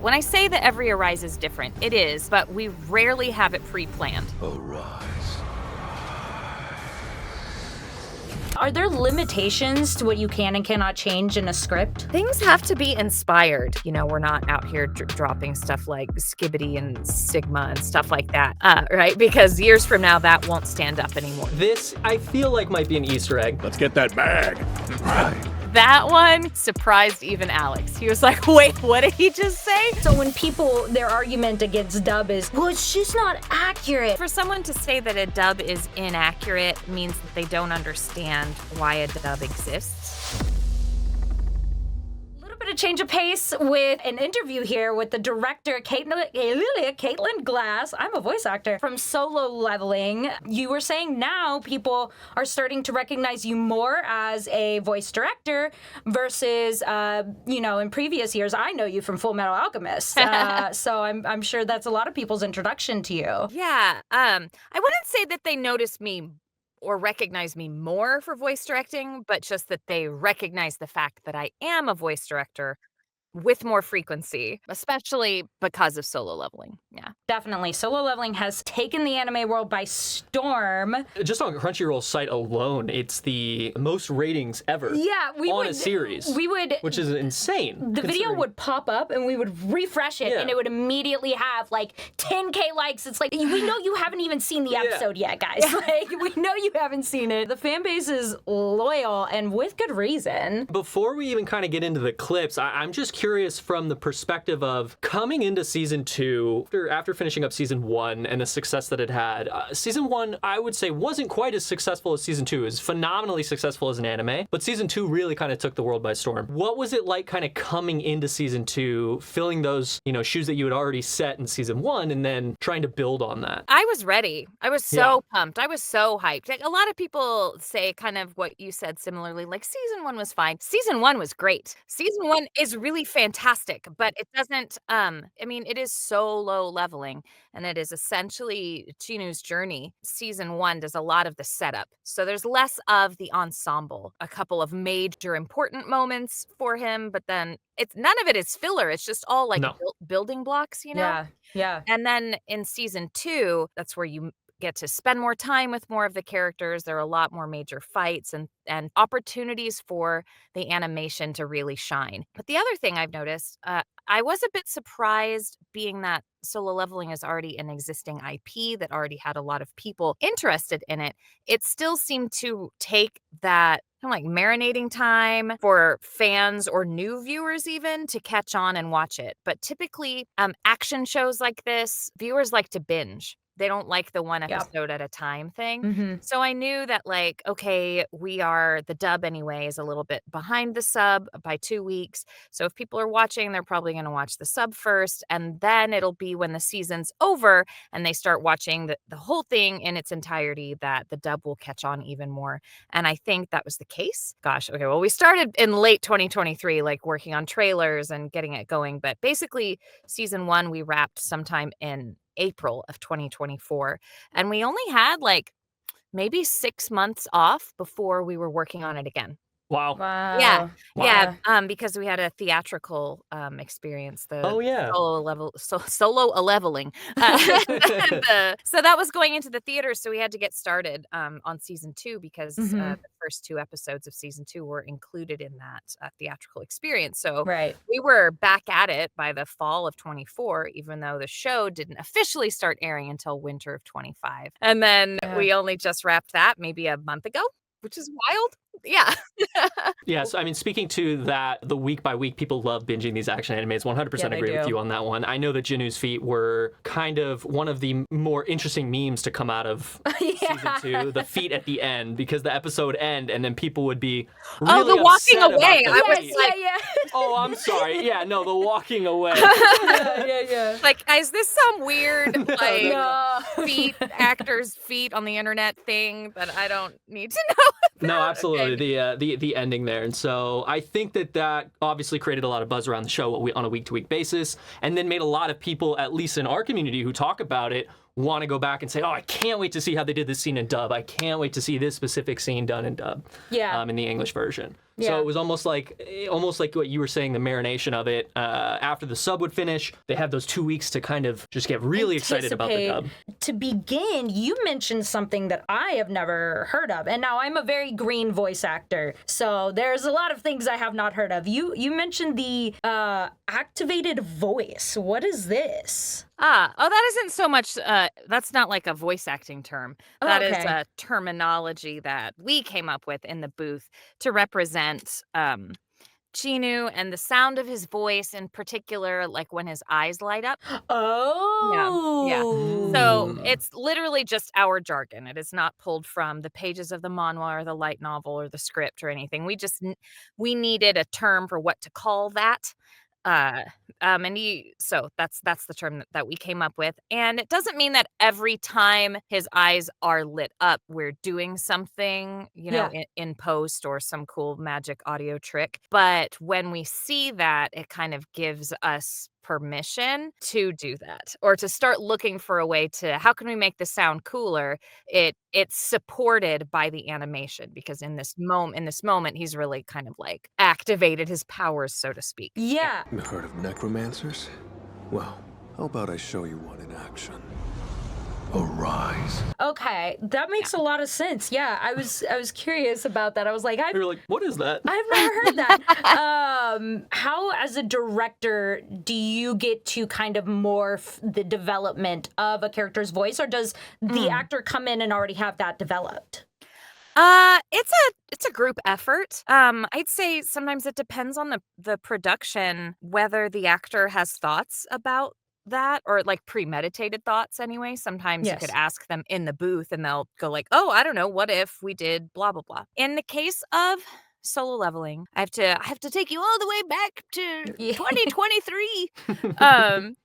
When I say that every Arise is different, it is, but we rarely have it pre-planned. Arise. Are there limitations to what you can and cannot change in a script? Things have to be inspired. We're not out here dropping stuff like Skibbity and Sigma and stuff like that, right? Because years from now, that won't stand up anymore. This, I feel like, might be an Easter egg. Let's get that bag. Right. That one surprised even Alex. He was like, wait, what did he just say? So when their argument against dub is, well, it's just not accurate. For someone to say that a dub is inaccurate means that they don't understand why a dub exists. A change of pace with an interview here with the director, Caitlin Glass. I'm a voice actor from Solo Leveling. You were saying now people are starting to recognize you more as a voice director versus, in previous years, I know you from Full Metal Alchemist. So I'm sure that's a lot of people's introduction to you. Yeah. I wouldn't say that they noticed me or recognize me more for voice directing, but just that they recognize the fact that I am a voice director with more frequency, especially because of Solo Leveling. Yeah. Definitely. Solo Leveling has taken the anime world by storm. Just on Crunchyroll's site alone, it's the most ratings ever on a series. Which is insane. The video would pop up and we would refresh it and it would immediately have like 10K likes. It's like, we know you haven't even seen the episode yet, guys. Like, we know you haven't seen it. The fan base is loyal and with good reason. Before we even kind of get into the clips, I'm just curious from the perspective of coming into season 2, after finishing up season 1 and the success that it had. Season 1, I would say, wasn't quite as successful as season 2. It was phenomenally successful as an anime, but season 2 really kind of took the world by storm. What was it like kind of coming into season 2, filling those, shoes that you had already set in season 1 and then trying to build on that? I was ready. I was so pumped. I was so hyped. Like, a lot of people say kind of what you said similarly, like season 1 was fine. Season 1 was great. Season 1 is really fantastic, but it doesn't, it is solo leveling, and it is essentially Chinu's journey. Season 1 does a lot of the setup, so there's less of the ensemble, a couple of major important moments for him, but then none of it is filler. It's just all like building blocks, Yeah. And then in season 2, that's where you get to spend more time with more of the characters. There are a lot more major fights and opportunities for the animation to really shine. But the other thing I've noticed, I was a bit surprised, being that Solo Leveling is already an existing IP that already had a lot of people interested in it. It still seemed to take that kind of like marinating time for fans or new viewers even to catch on and watch it. But typically, action shows like this, viewers like to binge. They don't like the one episode at a time thing. Mm-hmm. So I knew that, like, okay, the dub anyway is a little bit behind the sub by 2 weeks. So if people are watching, they're probably going to watch the sub first. And then it'll be when the season's over and they start watching the whole thing in its entirety that the dub will catch on even more. And I think that was the case. Gosh, okay, well, we started in late 2023, like working on trailers and getting it going. But basically, season 1, we wrapped sometime in April of 2024. And we only had like maybe 6 months off before we were working on it again. Wow. Yeah. Because we had a theatrical experience. Solo leveling. So that was going into the theater. So we had to get started on season 2 because the first 2 episodes of season 2 were included in that theatrical experience. So we were back at it by the fall of 24, even though the show didn't officially start airing until winter of 25. And then we only just wrapped that maybe a month ago, which is wild. Yeah. Yeah, so I mean, speaking to that, the week by week, people love binging these action animes. 100% agree with you on that one. I know that Jinu's feet were kind of one of the more interesting memes to come out of season 2, the feet at the end, because the episode end and then people would be really the walking away. I was like, oh, I'm sorry. Yeah, no, the walking away. Yeah. Like, is this some weird feet, actors' feet on the internet thing that I don't need to know about? No, absolutely. The ending there. And so I think that obviously created a lot of buzz around the show on a week-to-week basis, and then made a lot of people, at least in our community who talk about it, want to go back and say, oh, I can't wait to see how they did this scene in dub. I can't wait to see this specific scene done in dub in the English version. So Yeah. it was almost like what you were saying, the marination of it. After the sub would finish, they have those 2 weeks to kind of just get really excited about the dub. To begin, you mentioned something that I have never heard of, and now I'm a very green voice actor, so there's a lot of things I have not heard of. You mentioned the activated voice. What is this? That isn't so much, that's not like a voice acting term. That is Okay. a terminology that we came up with in the booth to represent, Chinu and the sound of his voice in particular, like when his eyes light up. Yeah, yeah. So Oh. it's literally just our jargon. It is not pulled from the pages of the manhwa or the light novel or the script or anything. We needed a term for what to call that. Uh, so that's the term that we came up with. And it doesn't mean that every time his eyes are lit up, we're doing something, Yeah. in post or some cool magic audio trick. But when we see that, it kind of gives us permission to do that or to start looking for a way to how can we make this sound cooler. It's supported by the animation because in this moment he's really kind of like activated his powers, so to speak. Yeah. Yeah. Heard of necromancers? Well, how about I show you one in action? Arise. Okay, that makes a lot of sense. Yeah, I was curious about that. I was like, We were like, what is that? I've never heard that. How, as a director, do you get to kind of morph the development of a character's voice, or does the actor come in and already have that developed? It's a group effort. I'd say sometimes it depends on the production whether the actor has thoughts about that or like premeditated thoughts anyway. Sometimes you could Yes. ask them in the booth and they'll go like, "Oh, I don't know, what if we did blah blah blah." In the case of Solo Leveling, I have to take you all the way back to Yeah. 2023.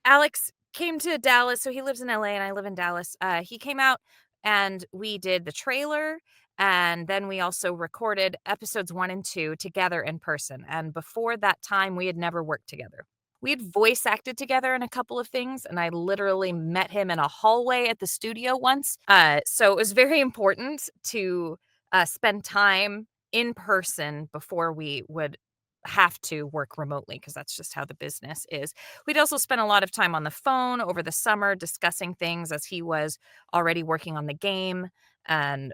Alex came to Dallas, so he lives in LA and I live in Dallas. He came out and we did the trailer and then we also recorded episodes 1 and 2 together in person. And before that time, we had never worked together. We had voice acted together in a couple of things, and I literally met him in a hallway at the studio once. So it was very important to spend time in person before we would have to work remotely because that's just how the business is. We'd also spent a lot of time on the phone over the summer discussing things as he was already working on the game and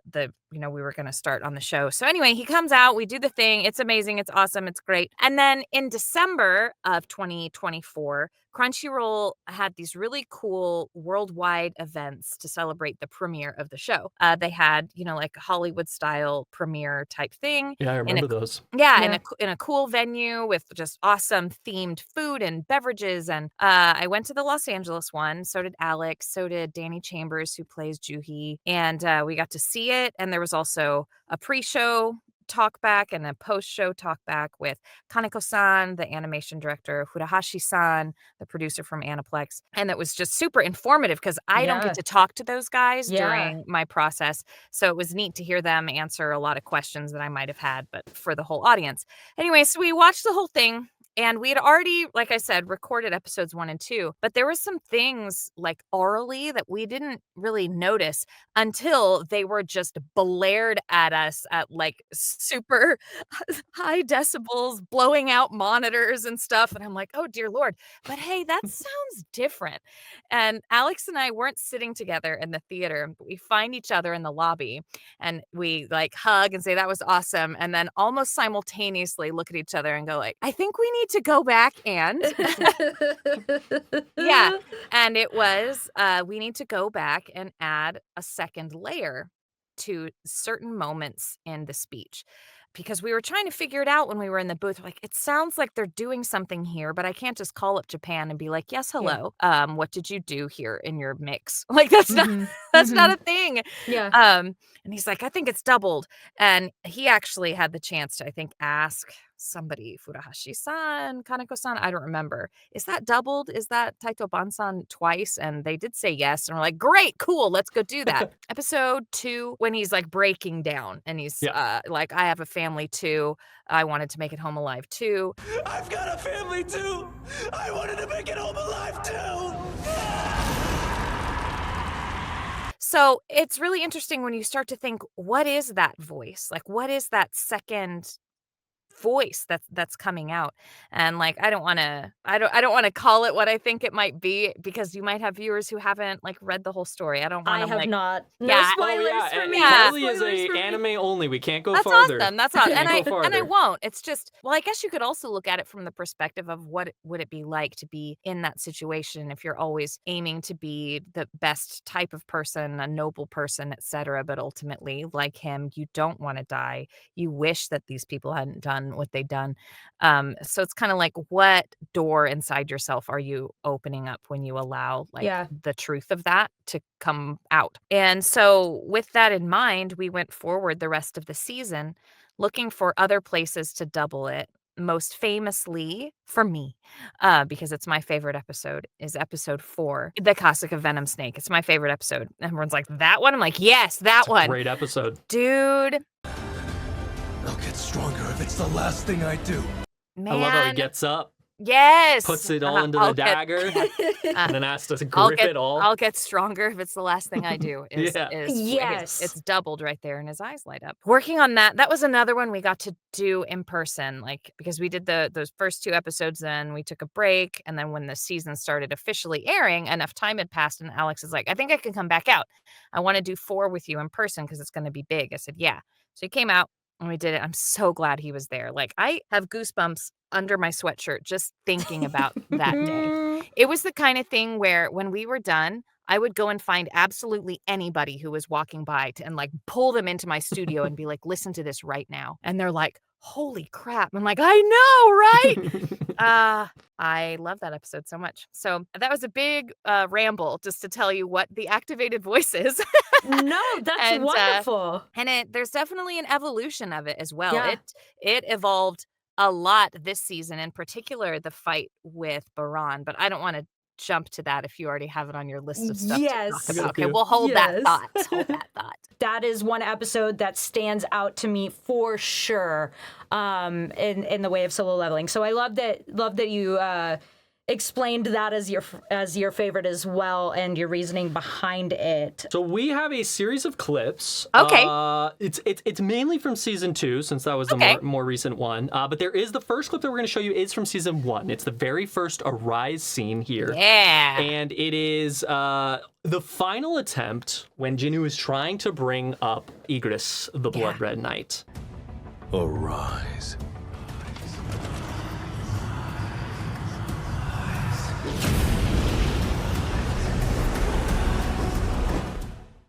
we were going to start on the show. So anyway, he comes out, we do the thing. It's amazing. It's awesome. It's great. And then in December of 2024, Crunchyroll had these really cool worldwide events to celebrate the premiere of the show. They had, like a Hollywood style premiere type thing. Yeah, I in a remember those. yeah, Yeah. in a cool venue with just awesome themed food and beverages. And I went to the Los Angeles one. So did Alex. So did Danny Chambers, who plays Juhi. And we got to see it. And there was also a pre-show talk back and a post-show talk back with Kaneko-san, the animation director, Furuhashi-san, the producer from Aniplex. And it was just super informative because I don't Yeah. get to talk to those guys Yeah. during my process. So it was neat to hear them answer a lot of questions that I might have had, but for the whole audience. Anyway, so we watched the whole thing. And we had already, like I said, recorded episodes 1 and 2, but there were some things like orally that we didn't really notice until they were just blared at us at like super high decibels, blowing out monitors and stuff. And I'm like, oh, dear Lord. But hey, that sounds different. And Alex and I weren't sitting together in the theater, but we find each other in the lobby and we like hug and say that was awesome. And then almost simultaneously look at each other and go like, I think we need to go back and yeah. And it was, we need to go back and add a second layer to certain moments in the speech because we were trying to figure it out when we were in the booth. Like, it sounds like they're doing something here, but I can't just call up Japan and be like, yes, hello. What did you do here in your mix? Like, that's not, that's not a thing. Yeah. And he's like, I think it's doubled. And he actually had the chance to, I think, ask somebody, Furuhashi-san, Kaneko-san, I don't remember. Is that doubled? Is that Taito Ban-san twice? And they did say yes. And we're like, great, cool, let's go do that. Episode 2, when he's like breaking down and he's like, I have a family too. I wanted to make it home alive too. I've got a family too! I wanted to make it home alive too! So it's really interesting when you start to think, what is that voice? Like, what is that second voice that's coming out. And like I don't want to call it what I think it might be, because you might have viewers who haven't like read the whole story. I don't want I them have like not. No yeah. Oh spoilers yeah, for and me. Yeah. No Carly is spoilers a for me. anime only. We can't go That's farther. awesome. That's awesome. Can't go And I farther. won't. It's just, well, I guess you could also look at it from the perspective of what would it be like to be in that situation if you're always aiming to be the best type of person, a noble person, etc. But ultimately, like him, you don't want to die. You wish that these people hadn't done what they'd done. So it's kind of like, what door inside yourself are you opening up when you allow like Yeah. the truth of that to come out? And so with that in mind, we went forward the rest of the season looking for other places to double it. Most famously for me, because it's my favorite episode, is episode 4, The Cossack of Venom Snake. It's my favorite episode. Everyone's like, that one? I'm like, yes, that one. Great episode. Dude, I'll get stronger if it's the last thing I do. man. I love how he gets up, yes. puts it all into I'll the get- dagger, and then has to I'll grip get, it all. I'll get stronger if it's the last thing I do. Yeah. Yes. It's doubled right there, and his eyes light up. Working on that, that was another one we got to do in person, like because we did those first 2 episodes, then we took a break, and then when the season started officially airing, enough time had passed, and Alex is like, I think I can come back out. I want to do 4 with you in person because it's going to be big. I said, yeah. So he came out. And we did it. I'm so glad he was there. Like, I have goosebumps under my sweatshirt just thinking about that day. It was the kind of thing where when we were done, I would go and find absolutely anybody who was walking by and like pull them into my studio and be like, listen to this right now. And they're like, holy crap. I'm like, I know, right? I love that episode so much. So that was a big ramble just to tell you what the activated voice is. No, that's And, wonderful. And there's definitely an evolution of it as well. Yeah. It evolved a lot this season, in particular the fight with Baran, but I don't want to jump to that if you already have it on your list of stuff to Yes. talk Yeah, about. Okay, do. we'll hold that Yes. thought. Hold that thought. That is one episode that stands out to me for sure, in the way of solo leveling. So I love that you explained that as your favorite as well, and your reasoning behind it. So we have a series of clips. Okay. It's mainly from season 2, since that was the Okay. more recent one. But there is the first clip that we're going to show you is from season 1. It's the very first Arise scene here. Yeah. And it is the final attempt when Jinwoo is trying to bring up Igris, the Blood Red Knight. Arise.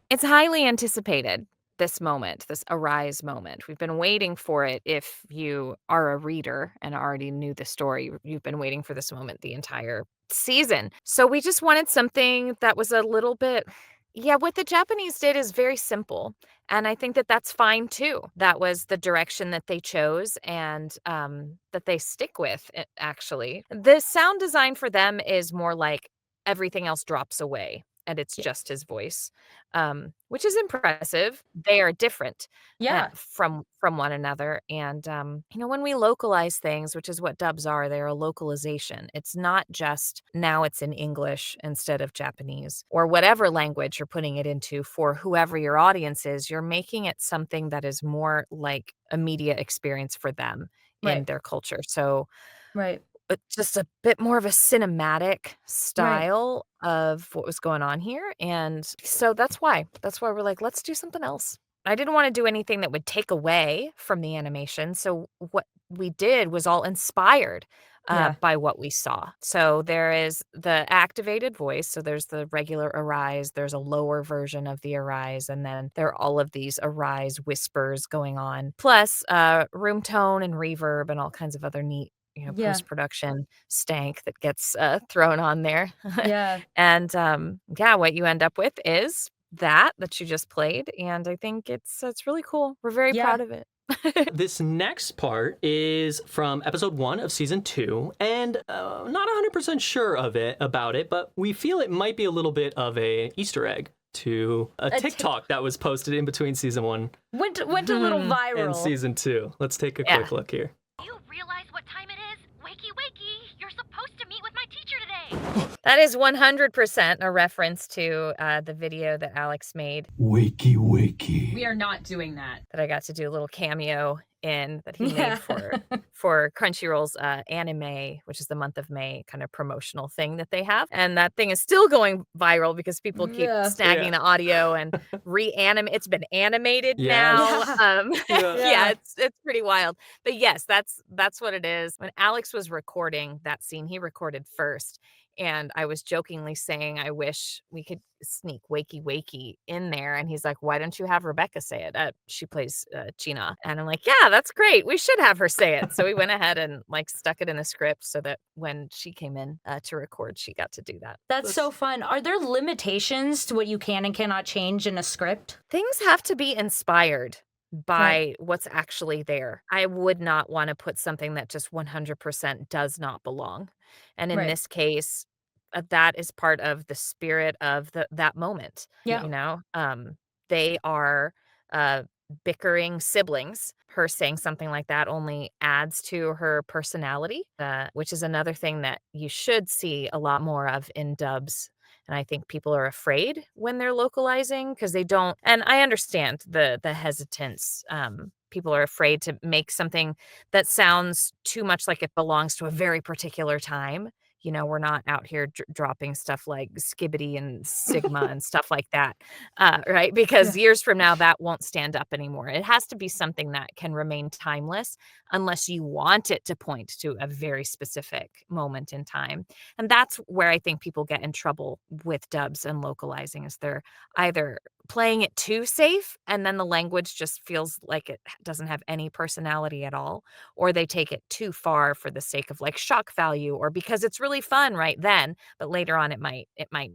It's highly anticipated, this moment, this Arise moment. We've been waiting for it. If you are a reader and already knew the story, you've been waiting for this moment the entire season. So we just wanted something that was a little bit, yeah, what the Japanese did is very simple. And I think that that's fine too. That was the direction that they chose, and that they stick with, actually. The sound design for them is more like everything else drops away and it's just his voice, which is impressive. They are different Yeah. from one another. And, when we localize things, which is what dubs are, they're a localization. It's not just now it's in English instead of Japanese or whatever language you're putting it into for whoever your audience is. You're making it something that is more like a media experience for them in Right. their culture. So Right. just a bit more of a cinematic style of what was going on here. And so that's why we're like, let's do something else. I didn't want to do anything that would take away from the animation. So what we did was all inspired Yeah. by what we saw. So there is the activated voice. So there's the regular Arise, there's a lower version of the Arise, and then there are all of these Arise whispers going on, plus room tone and reverb and all kinds of other neat Yeah. post-production stank that gets thrown on there. Yeah. And what you end up with is that you just played, and I think it's really cool. We're very Yeah. proud of it. This next part is from episode 1 of season 2, and not 100% sure about it, but we feel it might be a little bit of a Easter egg to a TikTok that was posted in between season 1 Went a little viral. and season 2. Let's take a quick look here. You realize what time it is? Wakey, wakey! You're supposed to meet with my teacher today! That is 100% a reference to the video that Alex made Wakey, wakey. We are not doing that. that I got to do a little cameo in that he made for Crunchyroll's anime, which is the month of May kind of promotional thing that they have. And that thing is still going viral because people keep Yeah. snagging Yeah. the audio and reanimate. It's been animated now. Yes. Yeah, Yeah. it's pretty wild. But yes, that's what it is. When Alex was recording that scene, he recorded first. And I was jokingly saying, I wish we could sneak Wakey Wakey in there. And he's like, why don't you have Rebecca say it? She plays China. And I'm like, yeah, that's great. We should have her say it. So we went ahead and like stuck it in the script so that when she came in to record, she got to do that. That's so fun. Are there limitations to what you can and cannot change in a script? Things have to be inspired by what's actually there. I would not want to put something that just 100% does not belong. And in Right. this case, that is part of the spirit of that moment. Yeah. You know, they are uh, bickering siblings. Her saying something like that only adds to her personality, which is another thing that you should see a lot more of in dubs. And I think people are afraid when they're localizing because they don't. And I understand the hesitance. People are afraid to make something that sounds too much like it belongs to a very particular time. You know, we're not out here dropping stuff like Skibbity and Sigma and stuff like that, right? Because years from now, that won't stand up anymore. It has to be something that can remain timeless unless you want it to point to a very specific moment in time. And that's where I think people get in trouble with dubs and localizing is they're either playing it too safe and then the language just feels like it doesn't have any personality at all, or they take it too far for the sake of like shock value or because it's really fun right then, but later on it might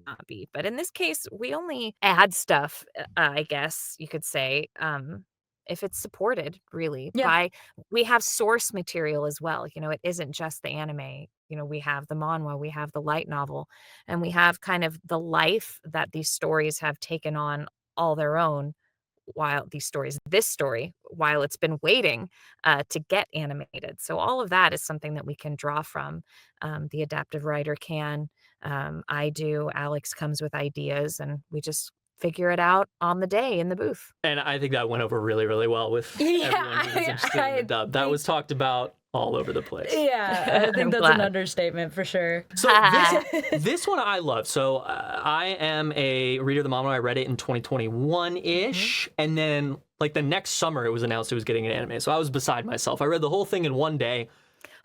not be. But in this case, we only add stuff, I guess you could say, if it's supported really Yeah. by we have source material as well. You know, it isn't just the anime. You know, we have the manhwa, we have the light novel, and we have kind of the life that these stories have taken on all their own while this story, while it's been waiting to get animated. So all of that is something that we can draw from. The adaptive writer can, I do, Alex comes with ideas, and we just figure it out on the day in the booth. And I think that went over really, really well with Yeah, everyone who was interested in the dub. That was talked about all over the place. Yeah, I I'm think that's an glad. understatement for sure. So this one I love. So I am a reader of the manhwa. I read it in 2021-ish. And then like the next summer it was announced it was getting an anime. So I was beside myself. I read the whole thing in one day.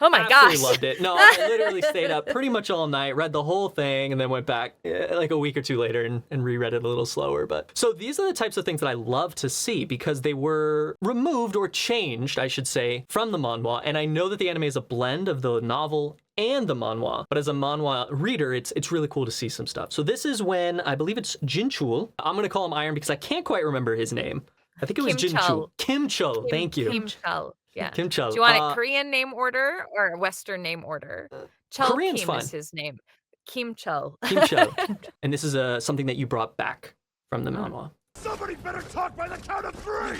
Oh my Absolutely gosh. loved it. No, I literally stayed up pretty much all night, read the whole thing, and then went back like a week or two later and reread it a little slower. But so these are the types of things that I love to see because they were removed or changed, I should say, from the manhwa. And I know that the anime is a blend of the novel and the manhwa, but as a manhwa reader, it's really cool to see some stuff. So this is when I believe it's Jinchul. I'm gonna call him Iron because I can't quite remember his name. I think it was Kim Jinchul. Chul. Kim Chul. Thank you. Kim Chul. Yeah. Kim Chul. Do you want a Korean name order or a Western name order? Chul Korean's Kim fine. is his name. Kim Chul. Kim Chul. And this is something that you brought back from the manhwa. Somebody better talk by the count of 3!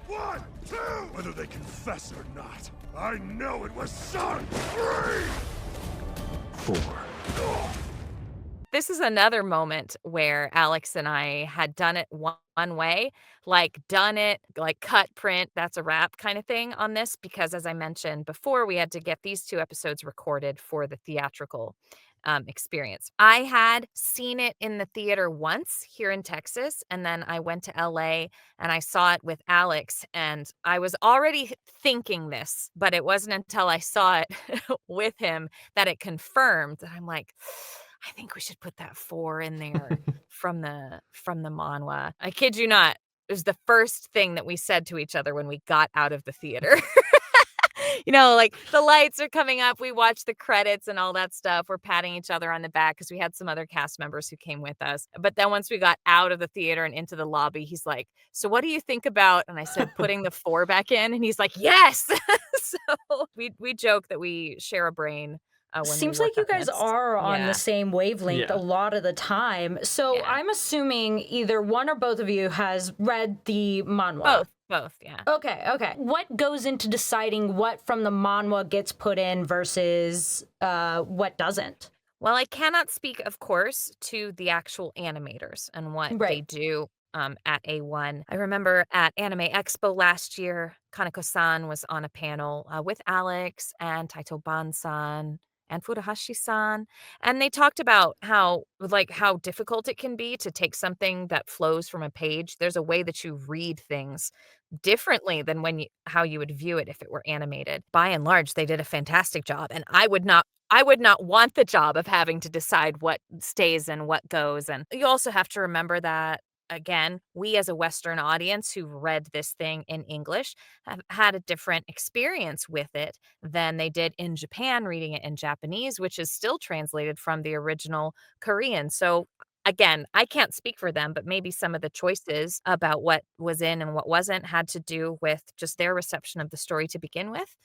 1, 2! Whether they confess or not, I know it was Son! 3! 4. This is another moment where Alex and I had done it one way, like done it, like cut, print, that's a wrap kind of thing on this, because as I mentioned before, we had to get these 2 episodes recorded for the theatrical experience. I had seen it in the theater once here in Texas, and then I went to LA and I saw it with Alex, and I was already thinking this, but it wasn't until I saw it with him that it confirmed that I'm like, I think we should put that 4 in there from the manhwa. I kid you not. It was the first thing that we said to each other when we got out of the theater. You know, like the lights are coming up. We watch the credits and all that stuff. We're patting each other on the back because we had some other cast members who came with us. But then once we got out of the theater and into the lobby, he's like, so what do you think about? And I said, putting the 4 back in. And he's like, yes. So we joke that we share a brain. When Seems we like work you on guys this. are on Yeah. the same wavelength Yeah. a lot of the time. So Yeah. I'm assuming either one or both of you has read the manhwa. Both, yeah. Okay. What goes into deciding what from the manhwa gets put in versus what doesn't? Well, I cannot speak, of course, to the actual animators and what they Right. do at A1. I remember at Anime Expo last year, Kaneko-san was on a panel with Alex and Taito Ban-san and Furuhashi-san, and they talked about how difficult it can be to take something that flows from a page. There's a way that you read things differently than how you would view it if it were animated. By and large, they did a fantastic job, and I would not want the job of having to decide what stays and what goes. And you also have to remember that, again, we as a Western audience who read this thing in English have had a different experience with it than they did in Japan reading it in Japanese, which is still translated from the original Korean. So again, I can't speak for them, but maybe some of the choices about what was in and what wasn't had to do with just their reception of the story to begin with,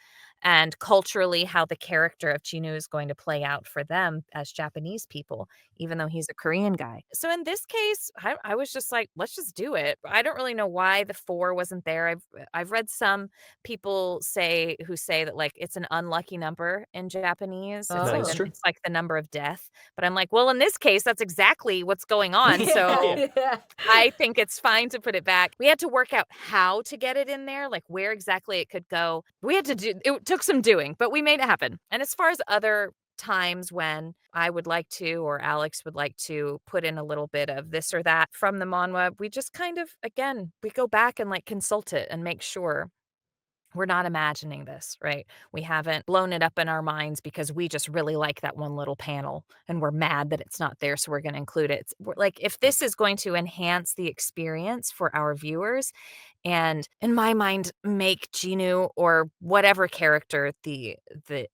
and culturally how the character of Chinu is going to play out for them as Japanese people, even though he's a Korean guy. So in this case, I was just like, let's just do it. I don't really know why the 4 wasn't there. I've read some people who say that like it's an unlucky number in Japanese. Oh. That's true. It's like the number of death. But I'm like, well, in this case, that's exactly what's going on. So Yeah. I think it's fine to put it back. We had to work out how to get it in there, like where exactly it could go. It took some doing, but we made it happen. And as far as other times when I would like to, or Alex would like to put in a little bit of this or that from the manhwa, we just kind of, again, we go back and like consult it and make sure we're not imagining this, right? We haven't blown it up in our minds because we just really like that one little panel and we're mad that it's not there, so we're going to include it. We're like, if this is going to enhance the experience for our viewers and, in my mind, make Genu or whatever character the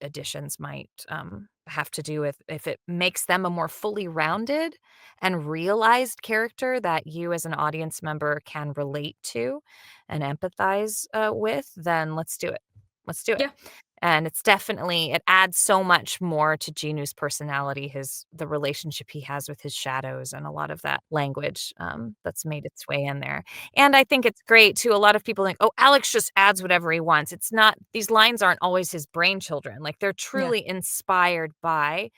additions might have to do with, if it makes them a more fully rounded and realized character that you as an audience member can relate to and empathize with, then let's do it. Let's do it. Yeah. And it adds so much more to Genu's personality, the relationship he has with his shadows, and a lot of that language that's made its way in there. And I think it's great too. A lot of people think, oh, Alex just adds whatever he wants. It's not, these lines aren't always his brain children. Like they're truly inspired by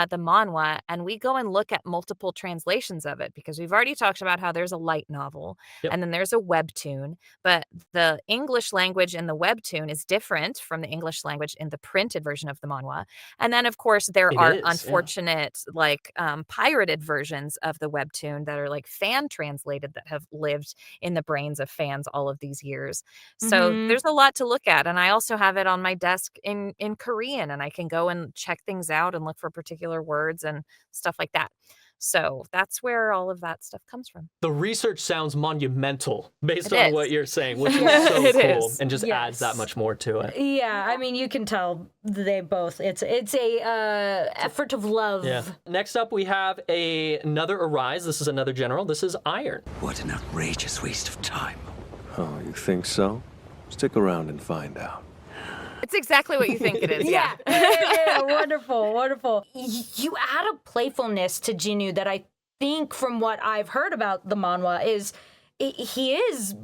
the manhwa. And we go and look at multiple translations of it because we've already talked about how there's a light novel Yep. and then there's a webtoon. But the English language in the webtoon is different from the English language in the printed version of the manhwa. And then, of course, there It are is, yeah. unfortunate, pirated versions of the webtoon that are like fan translated that have lived in the brains of fans all of these years. So Mhm. there's a lot to look at. And I also have it on my desk in Korean, and I can go and check things out and look for particular words and stuff like that. So that's where all of that stuff comes from. The research sounds monumental based It on is. what you're saying, which is Yeah. so It cool is. and just Yes. adds that much more to it. Yeah, I mean, you can tell they both. It's a effort of love. Yeah. Next up, we have another Arise. This is another general. This is Iron. What an outrageous waste of time. Oh, you think so? Stick around and find out. It's exactly what you think it is. Yeah. Yeah, wonderful, wonderful. You add a playfulness to Genu that I think, from what I've heard about the manhwa, he is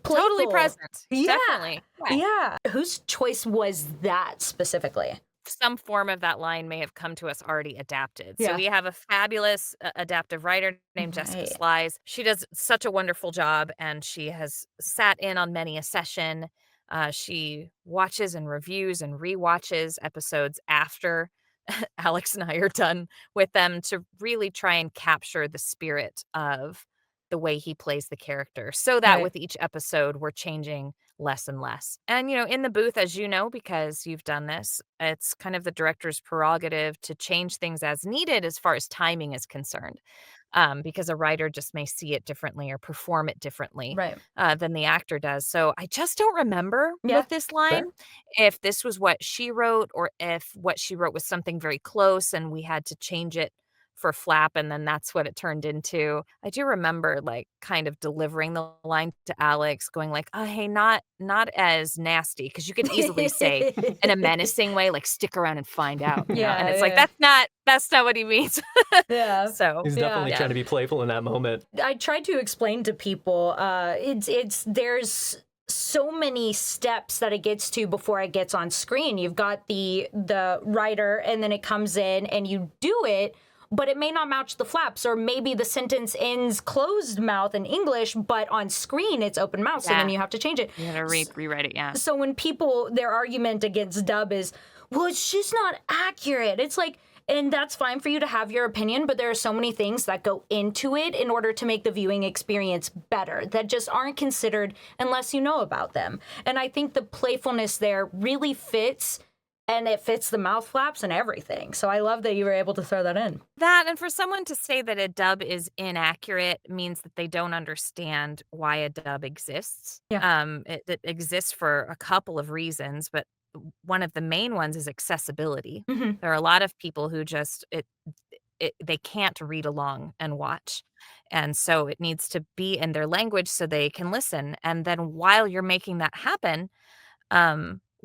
playful. Totally present. Yeah. Definitely. Yeah. Whose choice was that specifically? Some form of that line may have come to us already adapted. Yeah. So we have a fabulous adaptive writer named Jessica Right. Slies. She does such a wonderful job, and she has sat in on many a session. She watches and reviews and rewatches episodes after Alex and I are done with them to really try and capture the spirit of the way he plays the character, so that Right. with each episode we're changing less and less. And in the booth, as you know, because you've done this, it's kind of the director's prerogative to change things as needed as far as timing is concerned. Because a writer just may see it differently or perform it differently Right. than the actor does. So I just don't remember Yeah. with this line if this was what she wrote or if what she wrote was something very close and we had to change it for Flap, and then that's what it turned into. I do remember kind of delivering the line to Alex, going like, "Oh, hey, not as nasty," because you could easily say in a menacing way, like, "Stick around and find out." Yeah, and it's like yeah. that's not what he means. Yeah. So He's Yeah. definitely Yeah. trying to be playful in that moment. I tried to explain to people, there's so many steps that it gets to before it gets on screen. You've got the writer, and then it comes in and you do it but it may not match the flaps, or maybe the sentence ends closed mouth in English, but on screen it's open mouth, so then you have to change it. You gotta rewrite it, yeah. So when people, their argument against dub is, well, it's just not accurate. It's like, and that's fine for you to have your opinion, but there are so many things that go into it in order to make the viewing experience better that just aren't considered unless you know about them. And I think the playfulness there really fits, and it fits the mouth flaps and everything. So I love that you were able to throw that in. That, and for someone to say that a dub is inaccurate means that they don't understand why a dub exists. Yeah. It exists for a couple of reasons, but one of the main ones is accessibility. Mm-hmm. There are a lot of people who just they can't read along and watch. And so it needs to be in their language so they can listen. And then while you're making that happen,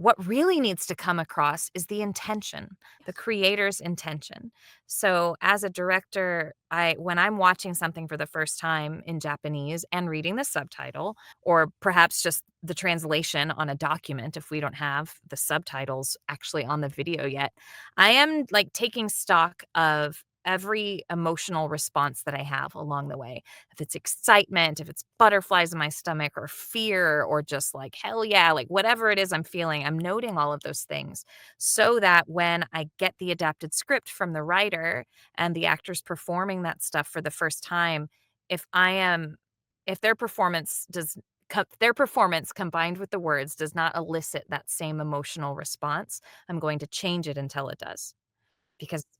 what really needs to come across is the intention, the creator's intention. So as a director, when I'm watching something for the first time in Japanese and reading the subtitle, or perhaps just the translation on a document if we don't have the subtitles actually on the video yet, I am like taking stock of every emotional response that I have along the way. If it's excitement, if it's butterflies in my stomach, or fear, or just like, hell yeah, like whatever it is I'm feeling, I'm noting all of those things so that when I get the adapted script from the writer and the actors performing that stuff for the first time, if I am, if their performance does, their performance combined with the words does not elicit that same emotional response, I'm going to change it until it does.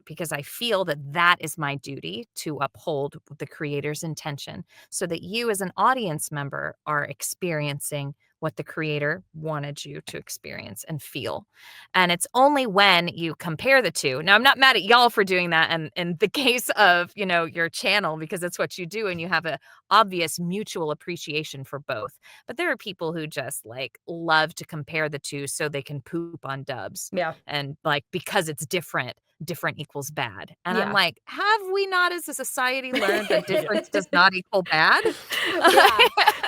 Because I feel that that is my duty to uphold the creator's intention so that you as an audience member are experiencing what the creator wanted you to experience and feel. And it's only when you compare the two. Now, I'm not mad at y'all for doing that and in the case of, your channel, because it's what you do and you have a obvious mutual appreciation for both. But there are people who just like love to compare the two so they can poop on dubs. Yeah. And like because it's different equals bad. And I'm Yeah. like, have we not as a society learned that difference does not equal bad? Yeah.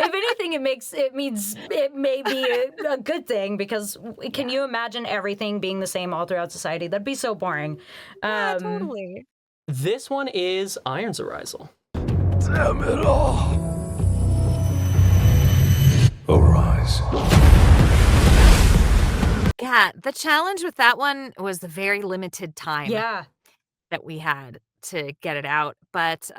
If anything, it may be a good thing, because can you imagine everything being the same all throughout society? That'd be so boring. Yeah, totally. This one is Iron's Arisal. Damn it all. Arise. Yeah, the challenge with that one was the very limited time Yeah. that we had to get it out. But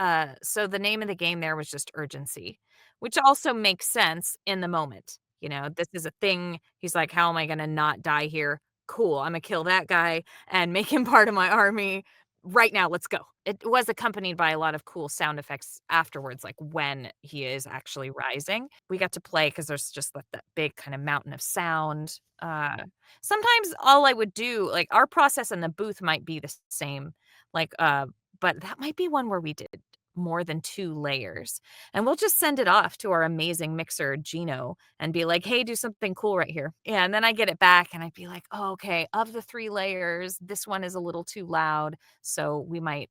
so the name of the game there was just urgency, which also makes sense in the moment. This is a thing. He's like, how am I going to not die here? Cool. I'm going to kill that guy and make him part of my army right now. Let's go. It was accompanied by a lot of cool sound effects afterwards, like when he is actually rising. We got to play because there's just that big kind of mountain of sound. Sometimes all I would do, like our process in the booth might be the same, like, but that might be one where we did more than 2 layers. And we'll just send it off to our amazing mixer, Gino, and be like, hey, do something cool right here. Yeah, and then I get it back and I'd be like, oh, okay, of the 3 layers, this one is a little too loud. So we might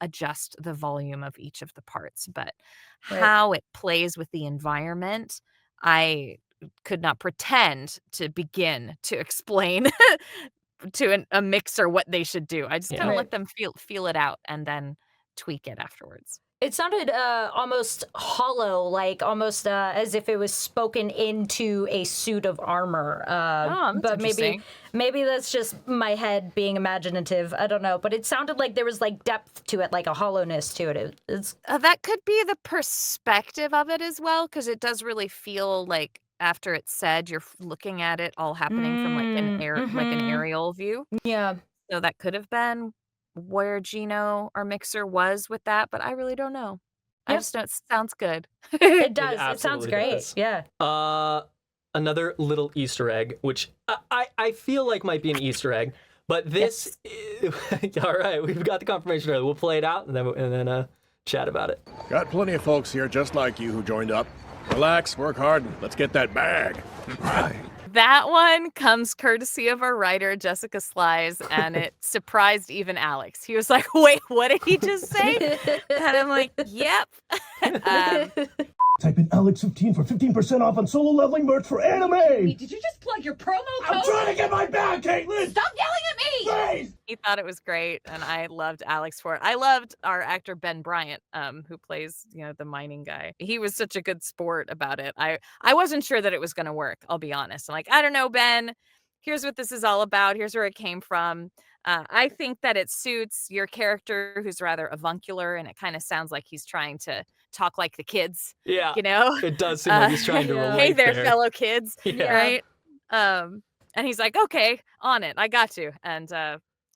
adjust the volume of each of the parts. But Right. how it plays with the environment, I could not pretend to begin to explain to a mixer what they should do. I just kind of Right. let them feel it out and then tweak it afterwards. It sounded almost hollow, like almost as if it was spoken into a suit of armor. That's But interesting. maybe that's just my head being imaginative. I don't know. But it sounded like there was like depth to it, like a hollowness to it. It's That could be the perspective of it as well, because it does really feel like after it's said, you're looking at it all happening from like an aerial view. yeah. So that could have been where Gino, our mixer, was with that, but I really don't know. I Yep. just know it sounds good. It does. It sounds absolutely great. does. Yeah. Another little Easter egg, which I feel like might be an Easter egg, but this. All right, we've got the confirmation earlier. We'll play it out and then chat about it. Got plenty of folks here just like you who joined up. Relax, work hard, and let's get that bag. Right. That one comes courtesy of our writer, Jessica Slies, and it surprised even Alex. He was like, wait, what did he just say? And I'm like, yep. Type in Alex15 for 15% off on solo leveling merch for anime! Did you just plug your promo code? I'm trying to get my bag, Caitlin! Stop yelling at me! Please! He thought it was great, and I loved Alex for it. I loved our actor Ben Bryant, who plays, the mining guy. He was such a good sport about it. I wasn't sure that it was going to work, I'll be honest. I'm like, I don't know, Ben. Here's what this is all about. Here's where it came from. I think that it suits your character, who's rather avuncular, and it kind of sounds like he's trying to talk like the kids. Yeah, You know? it does seem like he's trying to relate Hey there, there. fellow kids. Yeah. Right? And he's like, okay, on it. I got to. And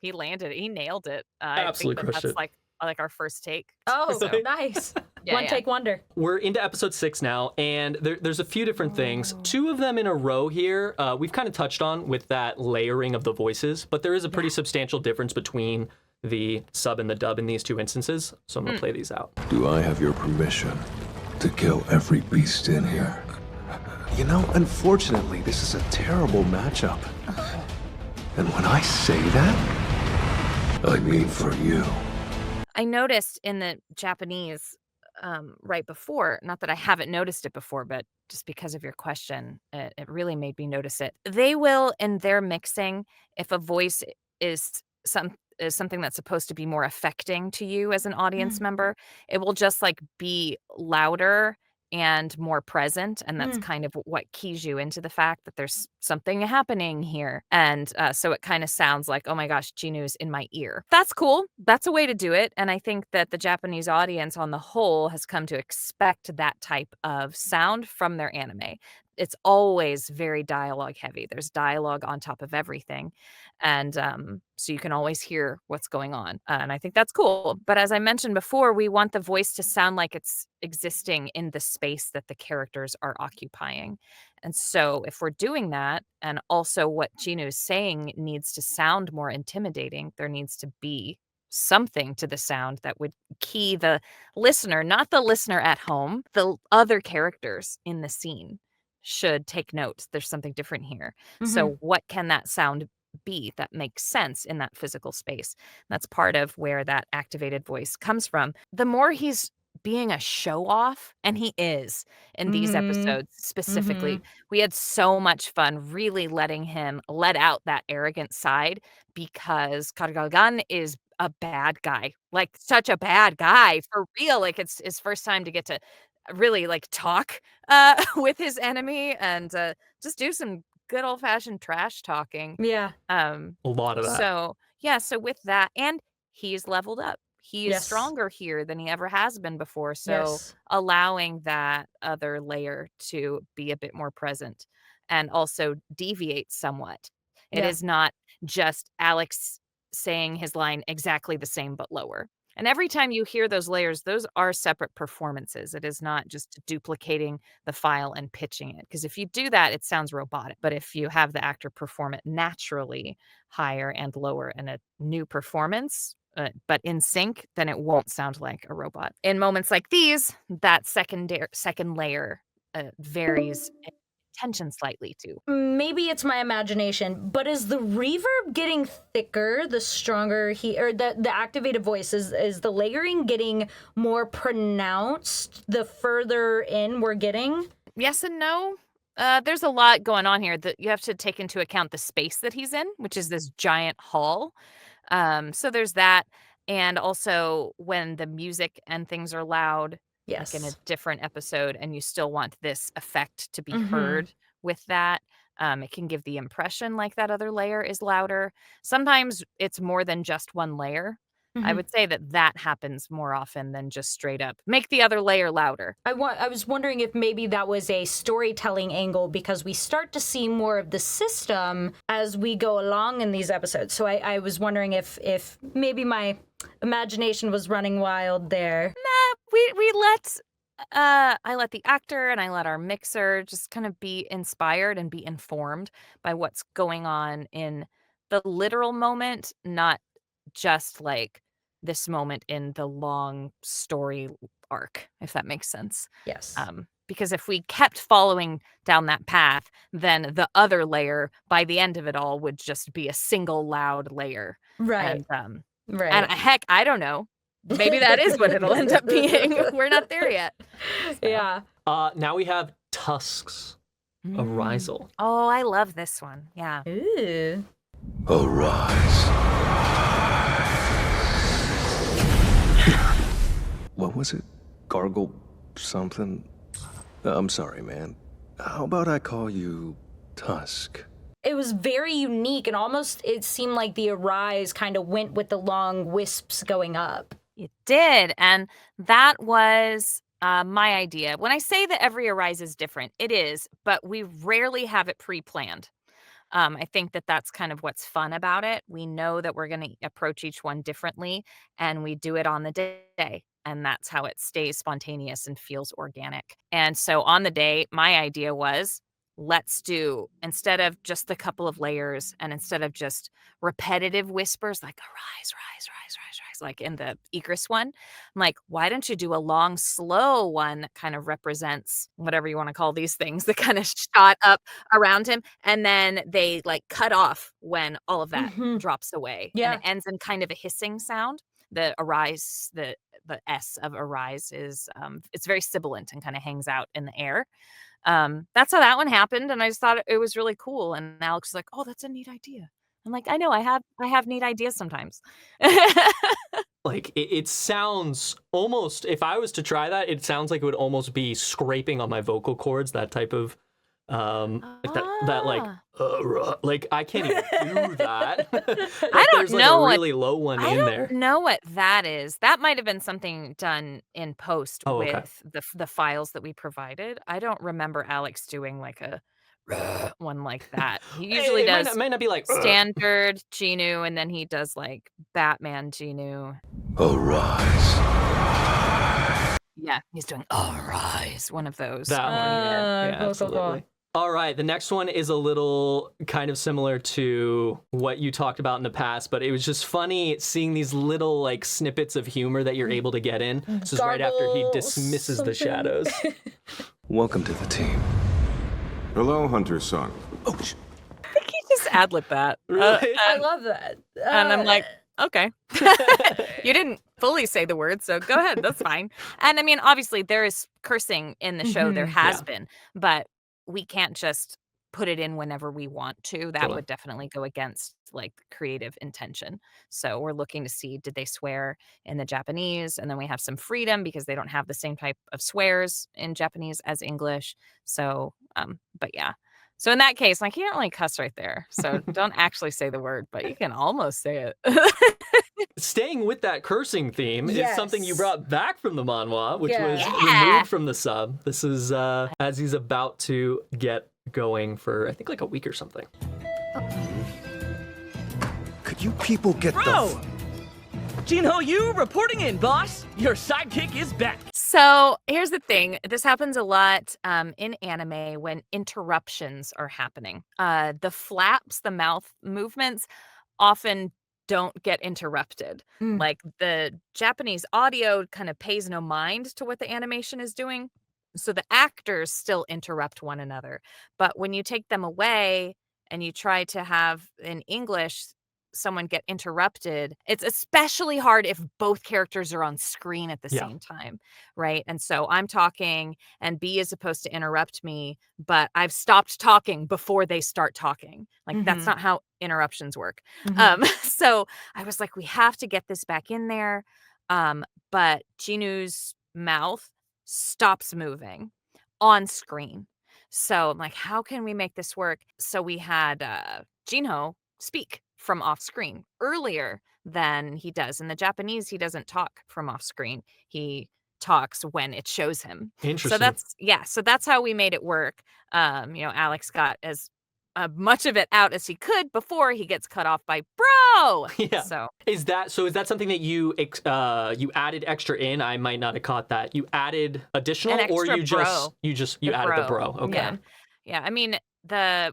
he landed it. He nailed it. Absolutely I think crushed that's it. like our first take. Oh, So, nice. yeah, One yeah. take wonder. We're into episode 6 now, and there's a few different things. 2 of them in a row here, we've kind of touched on with that layering of the voices, but there is a pretty substantial difference between the sub and the dub in these 2 instances, so I'm going to play these out. Do I have your permission to kill every beast in here? You know, unfortunately, this is a terrible matchup. And when I say that, I mean for you. I noticed in the Japanese right before, not that I haven't noticed it before, but just because of your question, it really made me notice it. They will, in their mixing, if a voice is something that's supposed to be more affecting to you as an audience member, it will just like be louder and more present, and that's kind of what keys you into the fact that there's something happening here. And so it kind of sounds like, oh my gosh, Chinu's in my ear. That's cool. That's a way to do it. And I think that the Japanese audience on the whole has come to expect that type of sound from their anime. It's always very dialogue heavy. There's dialogue on top of everything. And so you can always hear what's going on. And I think that's cool. But as I mentioned before, we want the voice to sound like it's existing in the space that the characters are occupying. And so if we're doing that, and also what Chinu is saying needs to sound more intimidating, there needs to be something to the sound that would key the listener, not the listener at home, the other characters in the scene should take note. There's something different here. So what can that sound be that makes sense in that physical space? That's part of where that activated voice comes from. The more he's being a show off, and he is in these episodes specifically, we had so much fun really letting him let out that arrogant side, because Kargagan is a bad guy, like such a bad guy for real. Like it's his first time to get to really like talk with his enemy and just do some good old-fashioned trash talking. Yeah. A lot of that. So yeah, so with that, and he's leveled up. He is Yes. stronger here than he ever has been before. So Yes. allowing that other layer to be a bit more present and also deviate somewhat. It Yeah. is not just Alex saying his line exactly the same but lower. And every time you hear those layers, those are separate performances. It is not just duplicating the file and pitching it. Because if you do that, it sounds robotic. But if you have the actor perform it naturally, higher and lower in a new performance, but in sync, then it won't sound like a robot. In moments like these, that second layer varies in tension slightly too. Maybe it's my imagination, but is the reverb getting thicker the stronger the activated voice? Is the layering getting more pronounced the further in we're getting? Yes and no. There's a lot going on here that you have to take into account the space that he's in, which is this giant hall. So there's that. And also when the music and things are loud, Yes. like in a different episode, and you still want this effect to be heard with that. It can give the impression like that other layer is louder. Sometimes it's more than just one layer. I would say that happens more often than just straight up make the other layer louder. I was wondering if maybe that was a storytelling angle, because we start to see more of the system as we go along in these episodes. So I was wondering if maybe my imagination was running wild there. We let I let the actor and I let our mixer just kind of be inspired and be informed by what's going on in the literal moment, not just like this moment in the long story arc, if that makes sense. Yes. Because if we kept following down that path, then the other layer by the end of it all would just be a single loud layer. Right. And Right. and heck, I don't know. Maybe that is what it'll end up being. We're not there yet. Yeah. Now we have Tusk's Arisal. Oh, I love this one. Yeah. Ooh. Arise. What was it? Gargle something? I'm sorry, man. How about I call you Tusk? It was very unique, and almost it seemed like the Arise kind of went with the long wisps going up. It did. And that was my idea. When I say that every Arise is different, it is, but we rarely have it pre planned. I think that that's kind of what's fun about it. We know that we're going to approach each one differently, and we do it on the day. And that's how it stays spontaneous and feels organic. And so on the day, my idea was let's do, instead of just a couple of layers and instead of just repetitive whispers like arise, rise, rise, rise, rise, like in the Egris one, I'm like, why don't you do a long, slow one that kind of represents whatever you want to call these things that kind of shot up around him, and then they like cut off when all of that drops away, and Yeah. it ends in kind of a hissing sound. The arise, the S of arise is it's very sibilant and kind of hangs out in the air. That's how that one happened, and I just thought it was really cool. And Alex was like, "Oh, that's a neat idea." I'm like, "I know, I have neat ideas sometimes." Like it sounds almost, if I was to try that, it sounds like it would almost be scraping on my vocal cords, that type of like that like I can't even do that. Like, don't there's like know a what- really low one I in don't there. know what that is. That might have been something done in post Oh, okay. with the files that we provided. I don't remember Alex doing like a one like that. He usually It does might not be like standard Genu, and then he does like Batman Genu. Arise. Yeah, he's doing Arise, one of those. that one. Yeah, cool, cool, absolutely. All right, the next one is a little kind of similar to what you talked about in the past, but it was just funny seeing these little like snippets of humor that you're able to get in. This is right after he Gargle dismisses the something. shadows. Welcome to the team. Hello, Hunter-san. I think he just ad-libbed that. I love that. And I'm like, okay. You didn't fully say the word, so go ahead. That's fine. And I mean, obviously, there is cursing in the show. There has been, but we can't just put it in whenever we want to. That Totally. would definitely go against like creative intention. So we're looking to see, did they swear in the Japanese? And then we have some freedom because they don't have the same type of swears in Japanese as English. So, but yeah. So in that case, like, you don't really cuss right there. So don't actually say the word, but you can almost say it. Staying with that cursing theme is something you Yes. brought back from the manhwa, which was Yeah. removed from the sub. This is as he's about to get going for, I think, like a week or something. Could you people get Bro! Jinho Yu reporting in, boss. Your sidekick is back. So here's the thing. This happens a lot in anime when interruptions are happening. The flaps, the mouth movements often don't get interrupted. Like the Japanese audio kind of pays no mind to what the animation is doing. So the actors still interrupt one another. But when you take them away and you try to have in English someone get interrupted, it's especially hard if both characters are on screen at the Yeah. same time, right? And so I'm talking and B is supposed to interrupt me, but I've stopped talking before they start talking. Like that's not how interruptions work. So I was like, we have to get this back in there. But Jinu's mouth stops moving on screen. So I'm like, how can we make this work? So we had Jinho speak from off screen earlier than he does. In the Japanese, he doesn't talk from off screen. He talks when it shows him. Interesting. So that's how we made it work. Alex got as much of it out as he could before he gets cut off by bro. Yeah. So Is that something that you you added extra in? I might not have caught that. You added additional, An or extra you The added the bro. Okay. Yeah. I mean,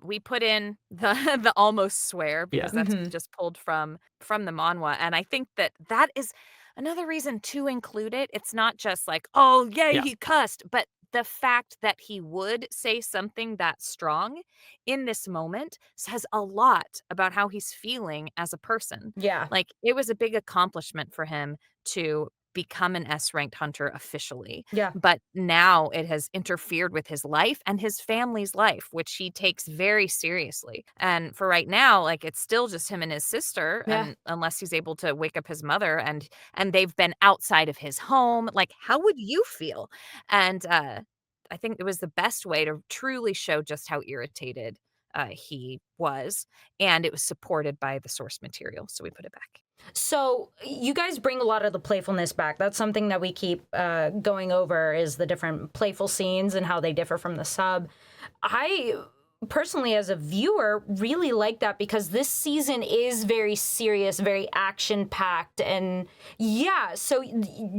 we put in the the almost swear because that's just pulled from the manhwa, and I think that is another reason to include it. It's not just like, oh yay, Yeah. he cussed, but the fact that he would say something that strong in this moment says a lot about how he's feeling as a person. Yeah. Like, it was a big accomplishment for him to become an S-ranked hunter officially. Yeah. But now it has interfered with his life and his family's life, which he takes very seriously. And for right now, like, it's still just him and his sister, Yeah. and unless he's able to wake up his mother, and they've been outside of his home. Like, how would you feel? And I think it was the best way to truly show just how irritated he was, and it was supported by the source material, so we put it back. So you guys bring a lot of the playfulness back. That's something that we keep going over, is the different playful scenes and how they differ from the sub. I personally, as a viewer, really like that because this season is very serious, very action packed. And yeah, so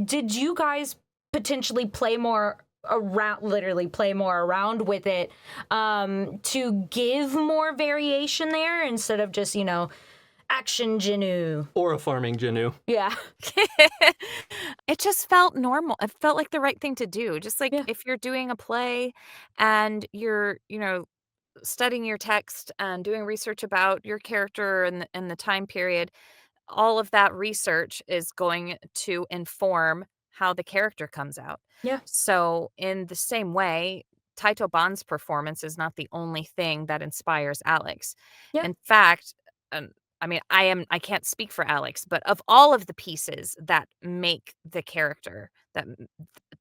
did you guys potentially play more around, literally play more around with it to give more variation there instead of just, action Jinu? Or a farming Janu. Yeah. It just felt normal. It felt like the right thing to do. Just like Yeah. if you're doing a play and you're, studying your text and doing research about your character and the time period, all of that research is going to inform how the character comes out. Yeah. So in the same way, Taito Ban's performance is not the only thing that inspires Alex. Yeah. In fact, I mean, I can't speak for Alex, but of all of the pieces that make the character,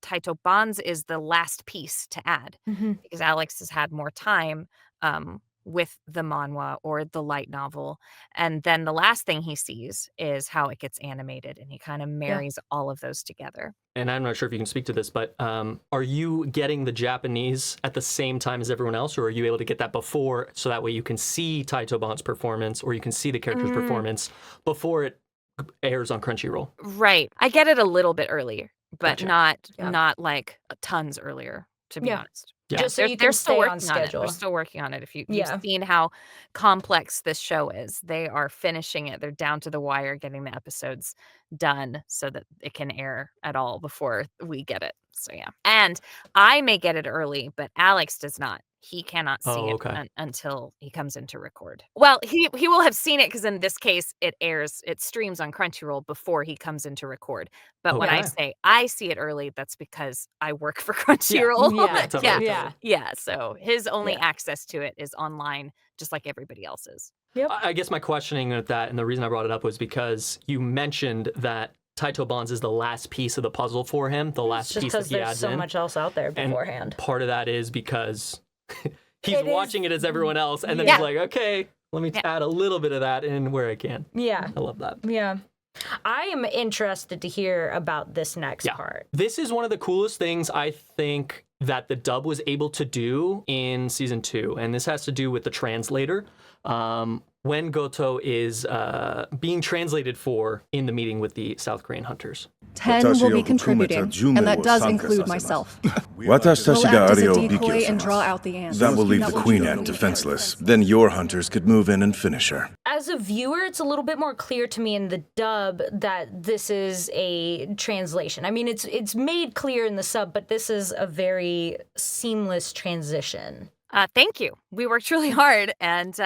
Taito Ban's is the last piece to add Mhm. because Alex has had more time with the manhwa or the light novel. And then the last thing he sees is how it gets animated, and he kind of marries all of those together. And I'm not sure if you can speak to this, but are you getting the Japanese at the same time as everyone else, or are you able to get that before so that way you can see Taito Ban's performance or you can see the character's performance before it airs on Crunchyroll? Right. I get it a little bit earlier, but Gotcha. not like tons earlier, to be honest. Yeah. Just so They're you they're can still stay working on on it. schedule. They're still working on it. If you've Yeah. seen how complex this show is, they are finishing it. They're down to the wire getting the episodes done so that it can air at all before we get it. So yeah. And I may get it early, but Alex does not. He cannot see Oh, it okay. until he comes in to record. Well, he will have seen it because in this case it streams on Crunchyroll before he comes in to record. But when I Okay. say I see it early, that's because I work for Crunchyroll. Yeah. Totally, Yeah. totally. Yeah, so his only Yeah. access to it is online, just like everybody else's. Yep. I guess my questioning with that, and the reason I brought it up was because you mentioned that Taito Ban's is the last piece of the puzzle for him, the last Just piece that because he there's adds so in. much else out there And beforehand. part of that is because he's It is- watching it as everyone else, and then Yeah. he's like, okay, let me add a little bit of that in where I can. Yeah. I love that. Yeah. I am interested to hear about this next part. This is one of the coolest things I think that the dub was able to do in season 2, and this has to do with the translator. When Goto is being translated for in the meeting with the South Korean hunters. 10 will be contributing, and that does include myself. We'll act as a decoy and draw out the answers. That will leave the Queen Ant defenseless. Then your hunters could move in and finish her. As a viewer, it's a little bit more clear to me in the dub that this is a translation. I mean, it's made clear in the sub, but this is a very seamless transition. Thank you. We worked really hard, and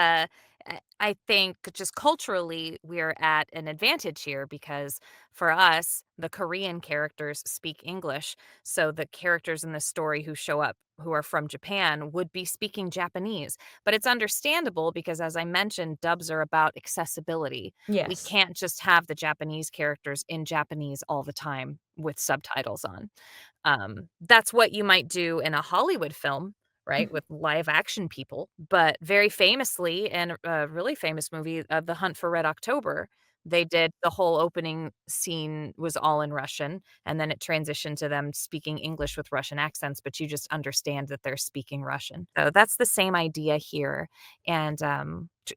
I think just culturally we're at an advantage here because for us, the Korean characters speak English, so the characters in the story who show up who are from Japan would be speaking Japanese. But it's understandable because, as I mentioned, dubs are about accessibility. Yes. We can't just have the Japanese characters in Japanese all the time with subtitles on. That's what you might do in a Hollywood film, right, with live action people. But very famously, in a really famous movie, The Hunt for Red October, they did the whole opening scene was all in Russian, and then it transitioned to them speaking English with Russian accents, but you just understand that they're speaking Russian. So that's the same idea here, and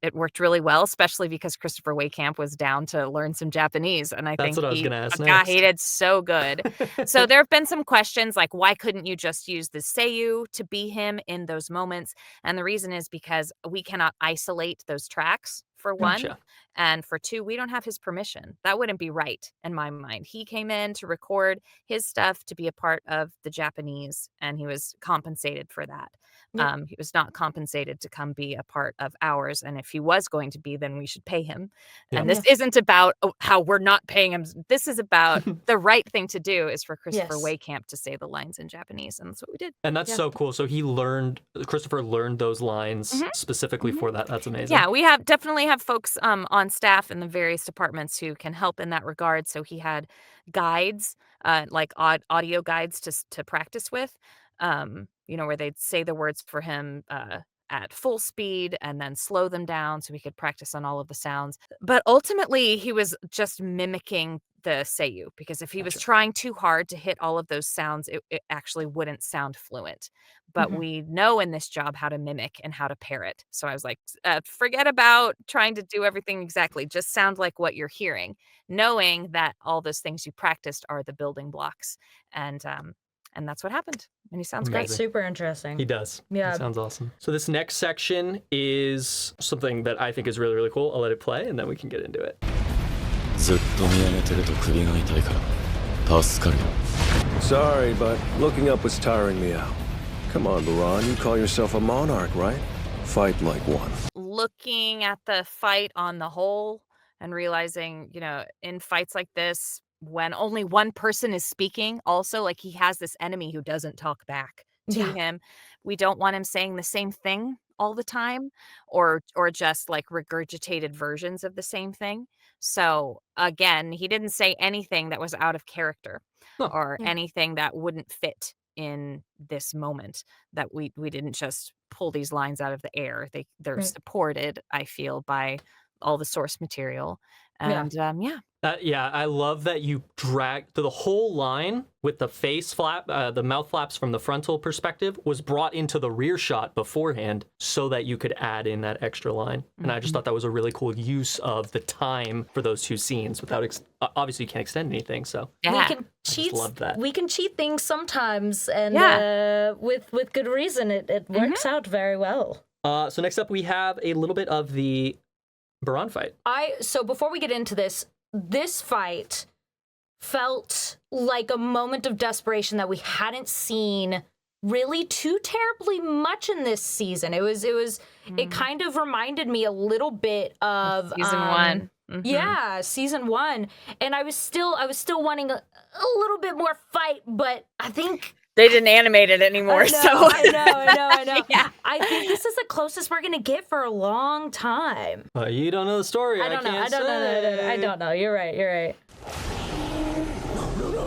it worked really well, especially because Christopher Wakehamp was down to learn some Japanese, and I That's think what I was gonna ask he did so good. So there have been some questions like, why couldn't you just use the Seiyu to be him in those moments? And the reason is because we cannot isolate those tracks for one. Gotcha. And for two, we don't have his permission. That wouldn't be right in my mind. He came in to record his stuff to be a part of the Japanese, and he was compensated for that. Yeah. He was not compensated to come be a part of ours. And if he was going to be, then we should pay him. And this isn't about how we're not paying him. This is about the right thing to do is for Christopher Waycamp to say the lines in Japanese. And that's what we did. And that's so cool. So Christopher learned those lines specifically for that. That's amazing. Yeah, we definitely have folks on staff in the various departments who can help in that regard. So he had guides, like audio guides to practice with, where they'd say the words for him at full speed and then slow them down so he could practice on all of the sounds. But ultimately, he was just mimicking the Seiyu, because if he was trying too hard to hit all of those sounds, it actually wouldn't sound fluent. But we know in this job how to mimic and how to parrot. So I was like, forget about trying to do everything exactly. Just sound like what you're hearing, knowing that all those things you practiced are the building blocks. And that's what happened. And he sounds great. Super interesting. He does. Yeah. He sounds awesome. So this next section is something that I think is really, really cool. I'll let it play and then we can get into it. Sorry, but looking up was tiring me out. Come on, Baran, you call yourself a monarch, right? Fight like one. Looking at the fight on the whole and realizing, in fights like this, when only one person is speaking, also, like, he has this enemy who doesn't talk back to him. We don't want him saying the same thing all the time or just like regurgitated versions of the same thing. So again, he didn't say anything that was out of character or anything that wouldn't fit in this moment, that we didn't just pull these lines out of the air. They're supported, I feel, by all the source material. And I love that you dragged the whole line with the face flap, the mouth flaps from the frontal perspective was brought into the rear shot beforehand so that you could add in that extra line. And I just thought that was a really cool use of the time for those two scenes without, obviously you can't extend anything. So we can cheat. Love that. We can cheat things sometimes, and with good reason. It works out very well. So next up we have a little bit of the Baran fight. So before we get into this fight felt like a moment of desperation that we hadn't seen really too terribly much in this season. It kind of reminded me a little bit of season one. Yeah, season one. And I was still wanting a little bit more fight, but I think they didn't animate it anymore. I know. Yeah. I think this is the closest we're gonna get for a long time. You don't know the story. I don't know. I don't know. You're right.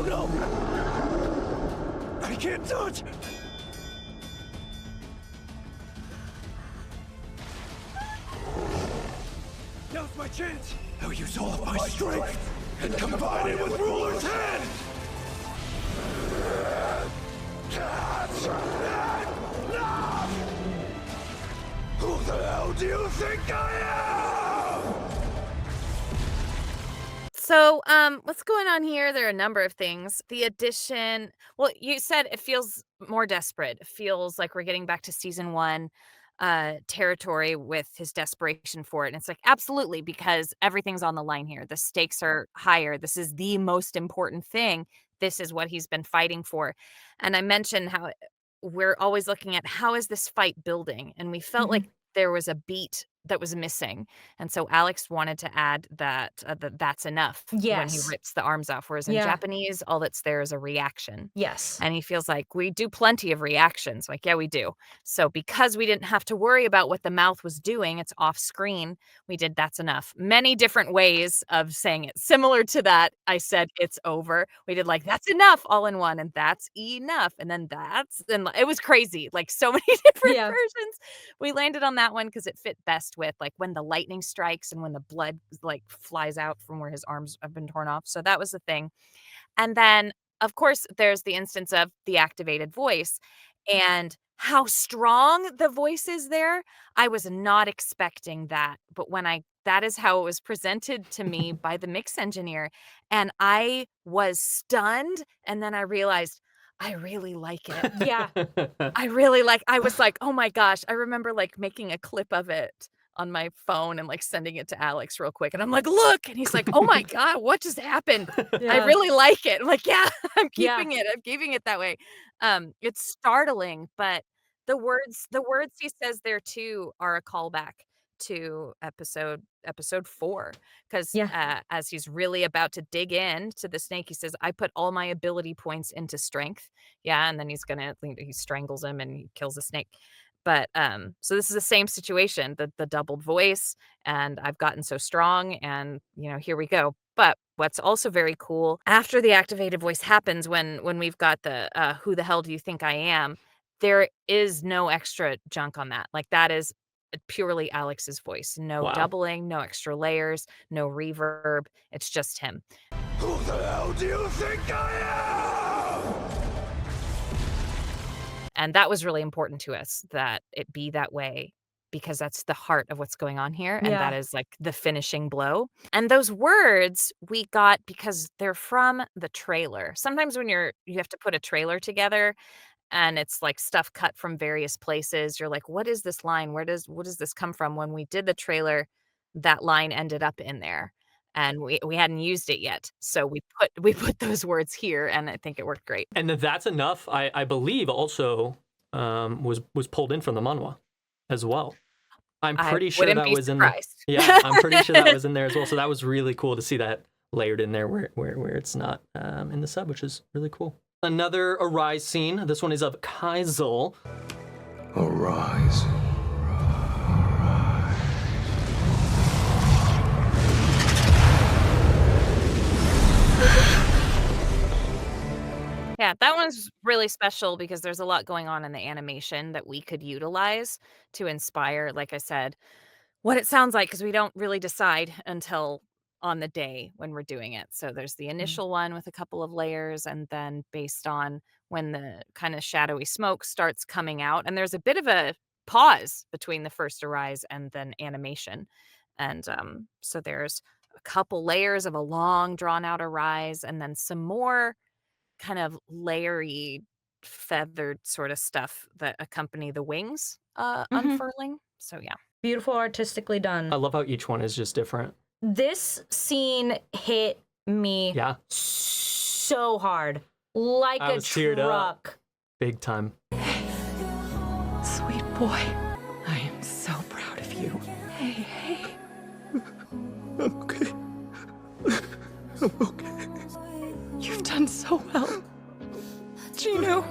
No. I can't touch. Now's my chance. I'll use all of my strength and combine it with Ruler's hand. Catch and love! Who the hell do you think I am? So, what's going on here? There are a number of things. The addition, well, you said it feels more desperate. It feels like we're getting back to season one territory with his desperation for it. And it's like, absolutely, because everything's on the line here. The stakes are higher. This is the most important thing. This is what he's been fighting for. And I mentioned how we're always looking at how is this fight building? And we felt like there was a beat that was missing. And so Alex wanted to add that that's enough when he rips the arms off. Whereas in Japanese, all that's there is a reaction. Yes. And he feels like we do plenty of reactions. Like, yeah, we do. So because we didn't have to worry about what the mouth was doing, it's off screen, we did that's enough. Many different ways of saying it. Similar to that, I said it's over. We did like that's enough all in one, and that's enough. And then and it was crazy. Like so many different versions. We landed on that one because it fit best with like when the lightning strikes and when the blood like flies out from where his arms have been torn off. So that was the thing. And then of course there's the instance of the activated voice and how strong the voice is there. I was not expecting that, but that is how it was presented to me by the mix engineer, and I was stunned. And then I realized I really like it. Yeah. I was like, oh my gosh. I remember like making a clip of it on my phone and like sending it to Alex real quick. And I'm like, look. And he's like, oh my God, what just happened? I Yeah. really like it. I'm like, yeah, I'm Yeah. keeping it. I'm keeping it that way. It's startling, but the words he says there too are a callback to episode 4 because Yeah. as he's really about to dig in to the snake, he says, I put all my ability points into strength. Yeah, and then he strangles him and he kills the snake. But so this is the same situation, the doubled voice, and I've gotten so strong, and here we go. But what's also very cool, after the activated voice happens, when we've got the who the hell do you think I am, there is no extra junk on that. Like that is purely Alex's voice. No Wow. doubling, no extra layers, no reverb. It's just him. Who the hell do you think I am? And that was really important to us that it be that way because that's the heart of what's going on here. And that Yeah. is like the finishing blow. And those words we got because they're from the trailer. Sometimes when you have to put a trailer together and it's like stuff cut from various places, you're like, what is this line? What does this come from? When we did the trailer, that line ended up in there. And we hadn't used it yet. So we put those words here and I think it worked great. And that's enough, I believe, also was pulled in from the manhwa as well. I'm I pretty sure wouldn't that be was in the surprised. yeah, I'm pretty sure that was in there as well. So that was really cool to see that layered in there where it's not in the sub, which is really cool. Another Arise scene. This one is of Kaisel. Arise. Yeah, that one's really special because there's a lot going on in the animation that we could utilize to inspire, like I said, what it sounds like because we don't really decide until on the day when we're doing it. So there's the initial one with a couple of layers, and then based on when the kind of shadowy smoke starts coming out, and there's a bit of a pause between the first arise and then animation. And so there's a couple layers of a long drawn out arise, and then some more kind of layery, feathered sort of stuff that accompany the wings, Mhm. unfurling. So, yeah. Beautiful, artistically done. I love how each one is just different. This scene hit me Yeah, so hard, like I a was teared up. truck. Big time. Sweet boy. I am so proud of you. Hey, hey. I'm okay. I'm okay. You've done so well. Gino.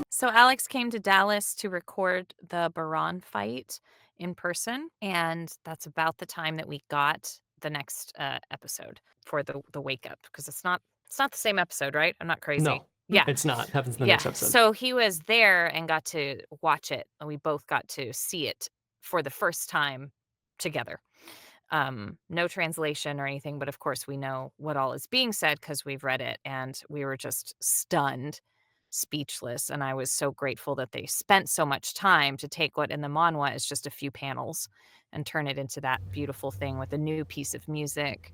So Alex came to Dallas to record the Baran fight in person, and that's about the time that we got the next episode for the wake up because it's not the same episode, right? I'm not crazy. No, Yeah. it's not. Happens in the Yeah. next episode. So he was there and got to watch it, and we both got to see it for the first time together. No translation or anything, but of course we know what all is being said because we've read it, and we were just stunned, speechless. And I was so grateful that they spent so much time to take what in the manhwa is just a few panels and turn it into that beautiful thing with a new piece of music.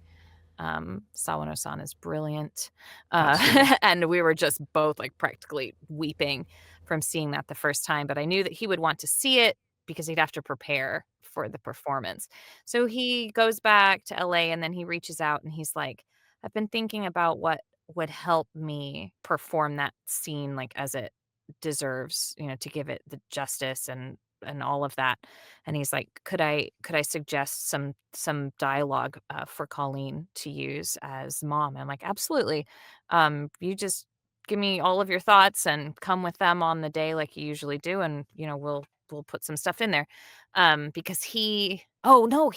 Sawano-san is brilliant. Absolutely. And we were just both like practically weeping from seeing that the first time. But I knew that he would want to see it because he'd have to prepare for the performance. So he goes back to LA and then he reaches out and he's like, I've been thinking about what would help me perform that scene like as it deserves, to give it the justice and all of that. And he's like, could I suggest some dialogue for Colleen to use as mom? And I'm like, absolutely. You just give me all of your thoughts and come with them on the day like you usually do, and we'll put some stuff in there. Because oh no,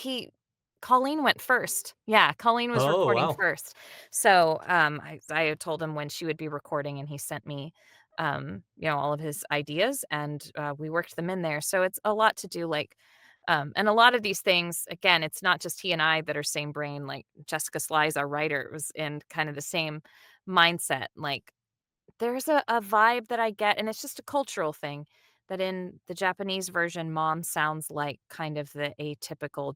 Colleen went first. Yeah, Colleen was Oh, recording wow. first. So I had told him when she would be recording, and he sent me all of his ideas, and we worked them in there. So it's a lot to do, like, and a lot of these things, again, it's not just he and I that are same brain. Like Jessica Sly's, our writer, was in kind of the same mindset. Like there's a vibe that I get, and it's just a cultural thing that in the Japanese version, mom sounds like kind of the atypical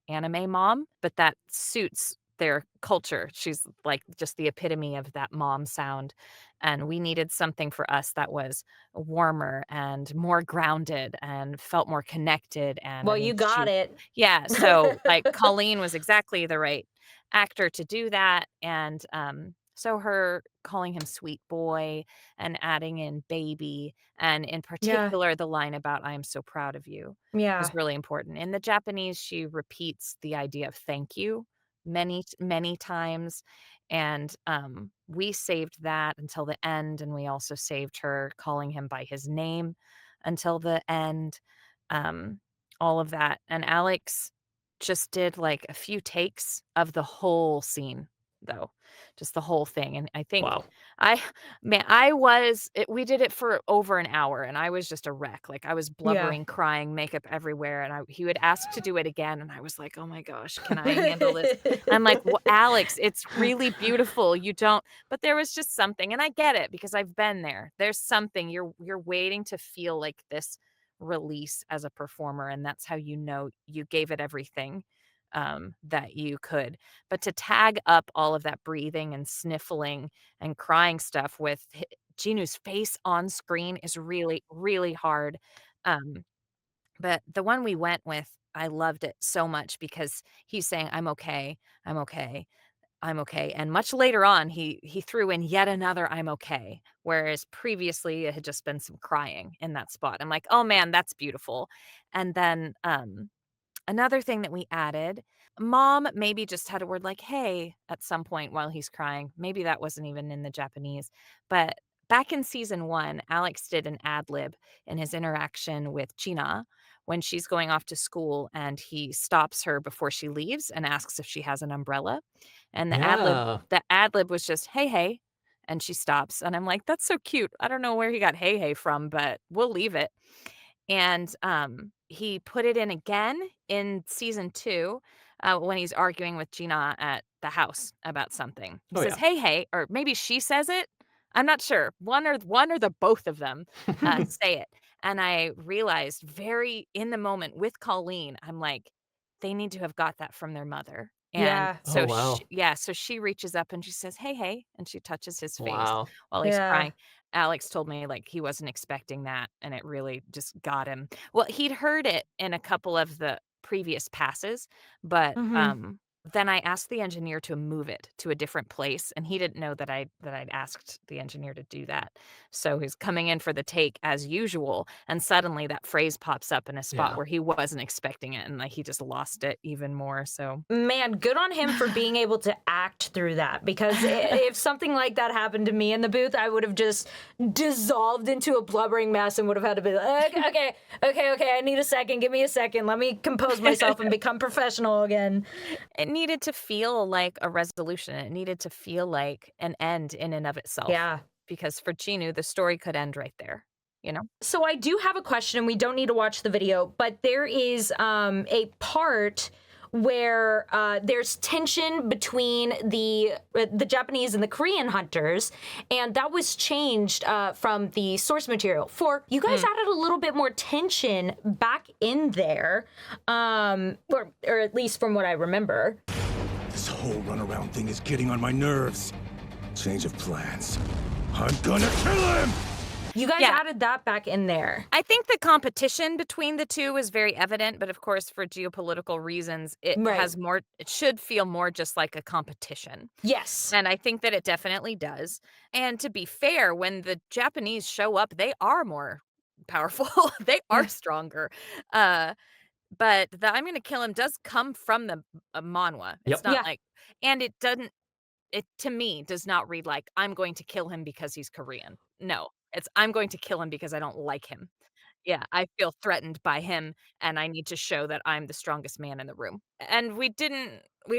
anime mom, but that suits their culture. She's like just the epitome of that mom sound. And we needed something for us that was warmer and more grounded and felt more connected. And I Well, mean, you got it. yeah. So like Colleen was exactly the right actor to do that. And so her calling him sweet boy and adding in baby, and in Yeah. particular, the line about I am so proud of you Yeah. was really important. In the Japanese, she repeats the idea of thank you many, many times. And we saved that until the end. And we also saved her calling him by his name until the end. Um, all of that. And Alex just did like a few takes of the whole scene, though, just the whole thing. And I think Wow. I man, I was it we did it for over an hour, and I was just a wreck. Like, I was Yeah. blubbering, crying, makeup everywhere, and he would ask to do it again, and I was like, "Oh my gosh, can I handle this?" I'm like, Alex, it's really beautiful. You don't." But there was just something, and I get it because I've been there. There's something you're waiting to feel like this release as a performer, and that's how you know you gave it everything, that you could. But to tag up all of that breathing and sniffling and crying stuff with Jinu's face on screen is really, really hard. Um, but the one we went with, I loved it so much because he's saying, "I'm okay, I'm okay, I'm okay." And much later on, he threw in yet another "I'm okay," whereas previously it had just been some crying in that spot. I'm like, "Oh man, that's beautiful." And then another thing that we added, mom maybe just had a word like, "Hey," at some point while he's crying. Maybe that wasn't even in the Japanese. But back in season 1, Alex did an ad lib in his interaction with Gina when she's going off to school, and he stops her before she leaves and asks if she has an umbrella. And Yeah. the ad lib was just, "Hey, hey." And she stops. And I'm like, "That's so cute. I don't know where he got hey, hey from, but we'll leave it." And, he put it in again in season 2, when he's arguing with Gina at the house about something. He Oh says, yeah. "Hey, hey," or maybe she says it. I'm not sure. One or the both of them, say it. And I realized very in the moment with Colleen, I'm like, they need to have got that from their mother. And Yeah. Oh so wow. so she reaches up and she says, "Hey, hey," and she touches his face Wow. while he's Yeah. crying. Alex told me, like, he wasn't expecting that, and it really just got him. Well, he'd heard it in a couple of the previous passes, but, Mhm. then I asked the engineer to move it to a different place, and he didn't know that I'd asked the engineer to do that. So he's coming in for the take as usual, and suddenly that phrase pops up in a spot Yeah. where he wasn't expecting it, and, like, he just lost it even more, so Man, good on him for being able to act through that, because if something like that happened to me in the booth, I would have just dissolved into a blubbering mess and would have had to be like, okay, I need a second, give me a second, let me compose myself and become professional again. it needed to feel like a resolution. It needed to feel like an end in and of itself. Yeah. Because for Chinu, the story could end right there, you know? So I do have a question, and we don't need to watch the video, but there is a part where there's tension between the Japanese and the Korean hunters, and that was changed from the source material. For you guys added a little bit more tension back in there, or at least from what I remember. This whole runaround thing is getting on my nerves. Change of plans. I'm gonna kill him! You guys added that back in there. I think the competition between the two is very evident, but of course, for geopolitical reasons, it it should feel more just like a competition. Yes. And I think that it definitely does. And to be fair, when the Japanese show up, they are more powerful. They are stronger. But the "I'm gonna kill him" does come from the, manhwa. It's Yep. not Yeah. like, and it to me does not read like, "I'm going to kill him because he's Korean." No, it's, "I'm going to kill him because I don't like him." Yeah, I feel threatened by him, and I need to show that I'm the strongest man in the room. And we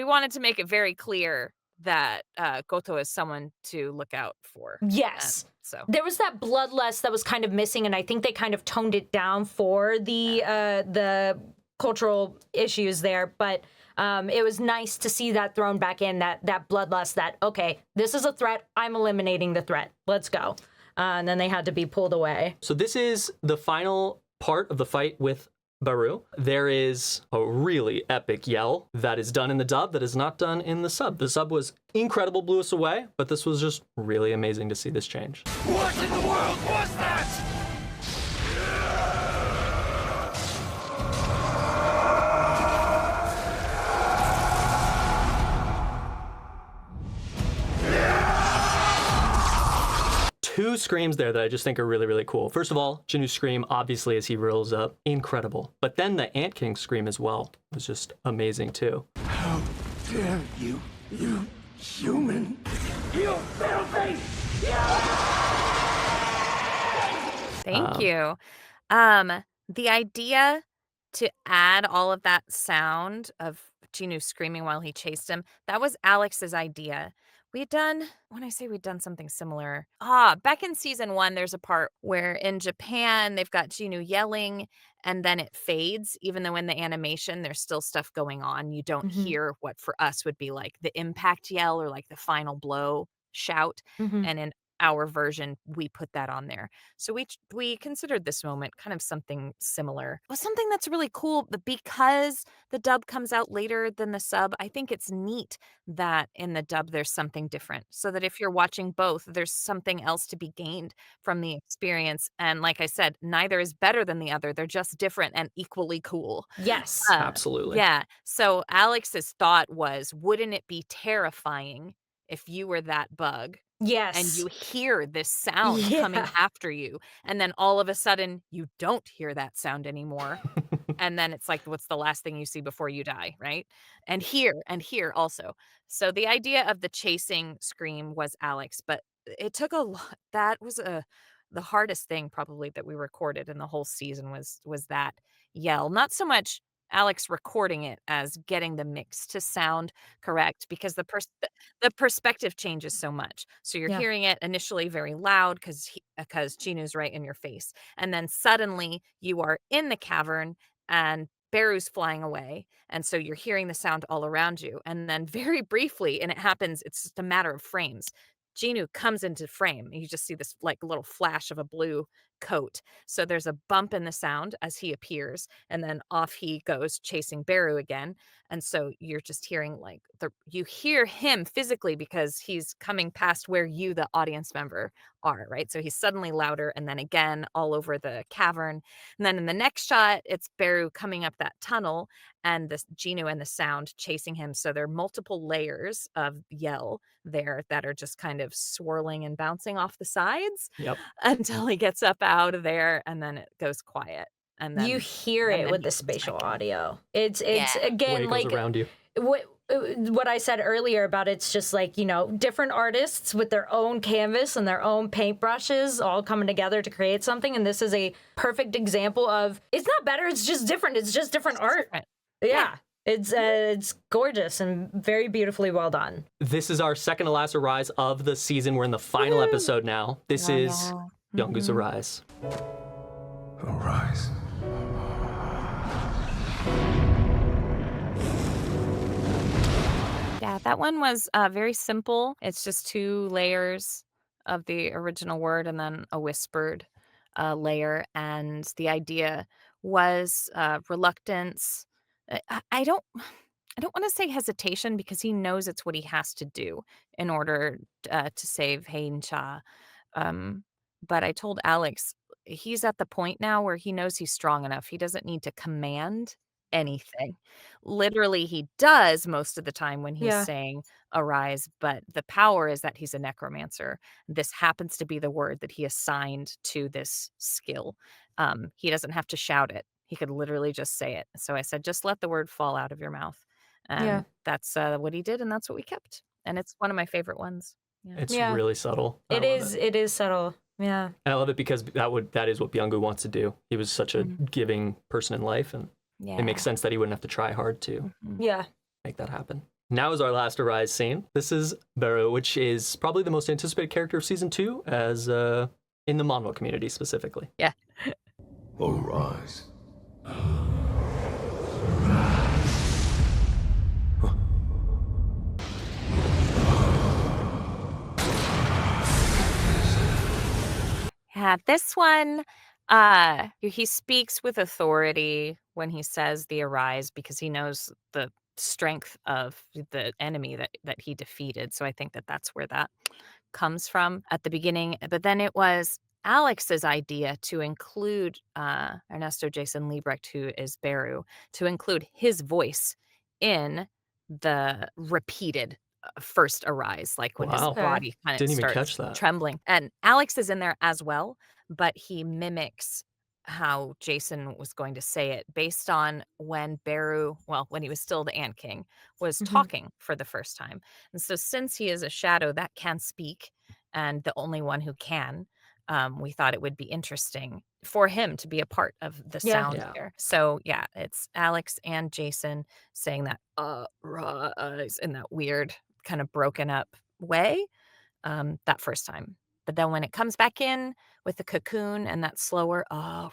wanted to make it very clear that, Goto is someone to look out for. Yes. So There was that bloodlust that was kind of missing, and I think they kind of toned it down for the cultural issues there. But it was nice to see that thrown back in, that bloodlust. That okay, this is a threat. I'm eliminating the threat. Let's go. And then they had to be pulled away. So this is the final part of the fight with Baru, there is a really epic yell that is done in the dub that is not done in the sub. The sub was incredible, blew us away, but this was just really amazing to see this change. What in the world was that? Two screams there that I just think are really, really cool. First of all, Jinu's scream, obviously, as he rolls up, incredible. But then the Ant King scream as well was just amazing, too. How dare you, you human! You filthy! Thank you. The idea to add all of that sound of Genu screaming while he chased him, that was Alex's idea. When I say we'd done something similar, back in season 1, there's a part where in Japan, they've got Genu yelling and then it fades, even though in the animation, there's still stuff going on. You don't hear what for us would be like the impact yell or like the final blow shout. And in our version, we put that on there. So we considered this moment kind of something similar. It was something that's really cool, but because the dub comes out later than the sub, I think it's neat that in the dub there's something different. So that if you're watching both, there's something else to be gained from the experience. And like I said, neither is better than the other. They're just different and equally cool. Yes. Absolutely. Yeah. So Alex's thought was, wouldn't it be terrifying if you were that bug? Yes. And you hear this sound coming after you, and then all of a sudden, you don't hear that sound anymore. And then it's like, what's the last thing you see before you die, right? And here also. So the idea of the chasing scream was Alex, but it took a lot. That was the hardest thing probably that we recorded in the whole season was that yell. Not so much Alex recording it as getting the mix to sound correct because the perspective changes so much. So you're Yeah. hearing it initially very loud because Chinu's right in your face. And then suddenly you are in the cavern and Beru's flying away. And so you're hearing the sound all around you. And then very briefly, and it happens, it's just a matter of frames. Genu comes into frame. You just see this like little flash of a blue coat. So there's a bump in the sound as he appears, and then off he goes chasing Beru again. And so you're just hearing like you hear him physically because he's coming past where you, the audience member, are, right? So he's suddenly louder, and then again all over the cavern. And then in the next shot, it's Beru coming up that tunnel and this Genu and the sound chasing him. So there are multiple layers of yell there that are just kind of swirling and bouncing off the sides until he gets up out of there, and then it goes quiet. And then you hear it with the spatial audio. It's again Way like goes around you. What I said earlier about it's just like, different artists with their own canvas and their own paintbrushes all coming together to create something. And this is a perfect example of it's not better, it's just different. It's just different art. Different. Yeah. It's gorgeous and very beautifully well done. This is our second to last Arise of the season. We're in the final episode now. This is Youngu's Arise. Arise. Yeah, that one was very simple. It's just 2 layers of the original word and then a whispered layer. And the idea was reluctance. I don't want to say hesitation because he knows it's what he has to do in order to save Hein Cha. But I told Alex he's at the point now where he knows he's strong enough. He doesn't need to command anything. Literally, he does most of the time when he's saying arise, but the power is that he's a necromancer. This happens to be the word that he assigned to this skill. He doesn't have to shout it. He could literally just say it. So I said, just let the word fall out of your mouth. And that's what he did, and that's what we kept. And it's one of my favorite ones. It's really subtle. It is subtle. Yeah. And I love it because that is what Byung-gu wants to do. He was such a giving person in life, and it makes sense that he wouldn't have to try hard to make that happen. Now is our last Arise scene. This is Beru, which is probably the most anticipated character of season 2 as in the Manhwa community specifically. Yeah. Arise. Yeah, this one, he speaks with authority when he says the arise because he knows the strength of the enemy that he defeated. So I think that that's where that comes from at the beginning. But then it was Alex's idea to include Ernesto Jason Liebrecht, who is Beru, to include his voice in the repeated first arise, like when his Wow. body kind of Didn't even starts catch that. trembling. And Alex is in there as well, but he mimics how Jason was going to say it based on when Beru, well, when he was still the Ant King, was talking for the first time. And so since he is a shadow that can speak and the only one who can, we thought it would be interesting for him to be a part of the Yeah. sound Yeah. here. So yeah, it's Alex and Jason saying that rise in that weird kind of broken up way that first time. But then when it comes back in with the cocoon and that slower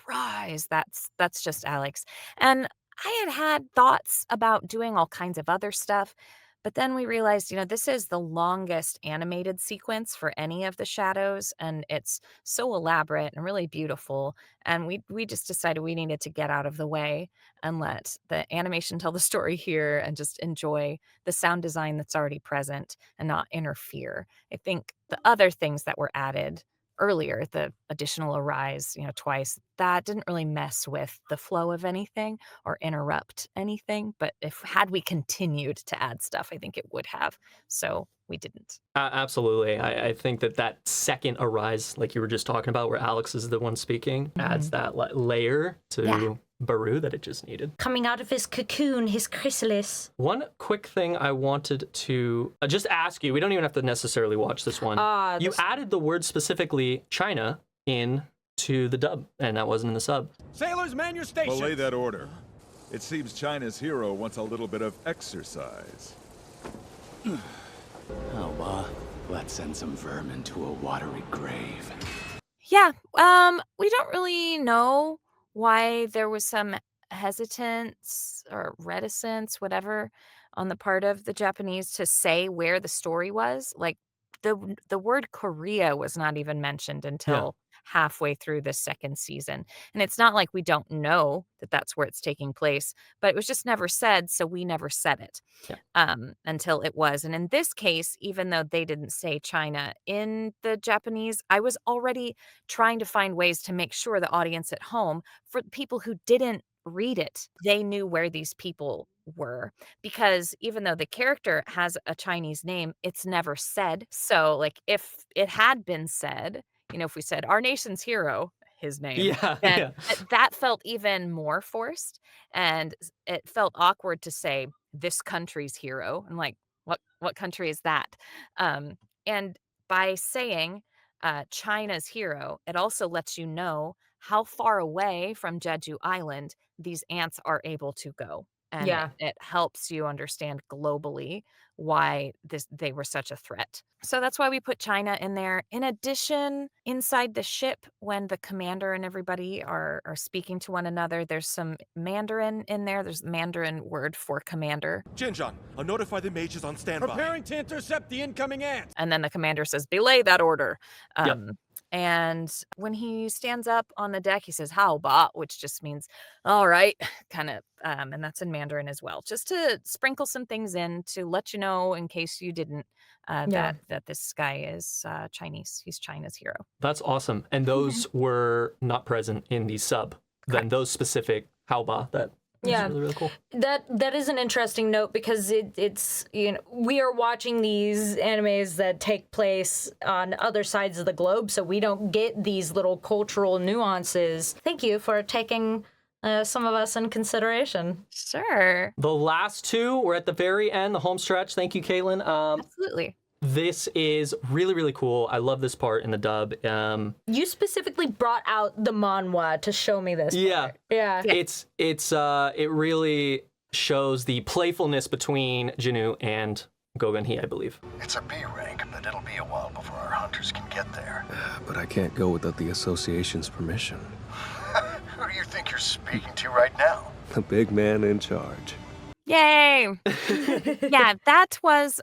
rise, that's just Alex. And I had thoughts about doing all kinds of other stuff, but then we realized, this is the longest animated sequence for any of the shadows, and it's so elaborate and really beautiful. And we just decided we needed to get out of the way and let the animation tell the story here and just enjoy the sound design that's already present and not interfere. I think the other things that were added earlier, the additional arise, twice, that didn't really mess with the flow of anything or interrupt anything. But had we continued to add stuff, I think it would have. So we didn't. Absolutely. I think that second arise, like you were just talking about, where Alex is the one speaking, adds that layer to Baru that it just needed. Coming out of his cocoon, his chrysalis. One quick thing I wanted to just ask you, we don't even have to necessarily watch this one. You added the word specifically China in to the dub, and that wasn't in the sub. Sailors, man your stations! Belay that order. It seems China's hero wants a little bit of exercise. Oh, let's send some vermin to a watery grave. Yeah, we don't really know why there was some hesitance or reticence, whatever, on the part of the Japanese to say where the story was. Like the word Korea was not even mentioned until halfway through the second season. And it's not like we don't know that that's where it's taking place, but it was just never said, so we never said it until it was. And in this case, even though they didn't say China in the Japanese, I was already trying to find ways to make sure the audience at home, for people who didn't read it, they knew where these people were, because even though the character has a Chinese name, it's never said. So like if it had been said, if we said our nation's hero, his name, then that felt even more forced, and it felt awkward to say this country's hero. And like, what country is that? And by saying China's hero, it also lets you know how far away from Jeju Island these ants are able to go. And it helps you understand globally why they were such a threat. So that's why we put China in there. In addition, inside the ship, when the commander and everybody are speaking to one another, there's some Mandarin in there. There's a Mandarin word for commander. Jinjan, I'll notify the mages on standby. Preparing to intercept the incoming ants. And then the commander says, belay that order. And when he stands up on the deck, he says, how ba, which just means, all right, kind of. And that's in Mandarin as well, just to sprinkle some things in to let you know, in case you didn't, that this guy is Chinese. He's China's hero. That's awesome. And those were not present in the sub. Then those specific how ba, that really, really cool. That is an interesting note, because it's we are watching these animes that take place on other sides of the globe, so we don't get these little cultural nuances. Thank you for taking some of us in consideration. Sure. The last two, we're at the very end, the home stretch. Thank you, Caitlin. Absolutely. This is really, really cool. I love this part in the dub. You specifically brought out the manhwa to show me this part. Yeah. It really shows the playfulness between Jinu and Gogan-hee, I believe. It's a B rank, but it'll be a while before our hunters can get there. But I can't go without the association's permission. Who do you think you're speaking to right now? The big man in charge. Yay! Yeah, that was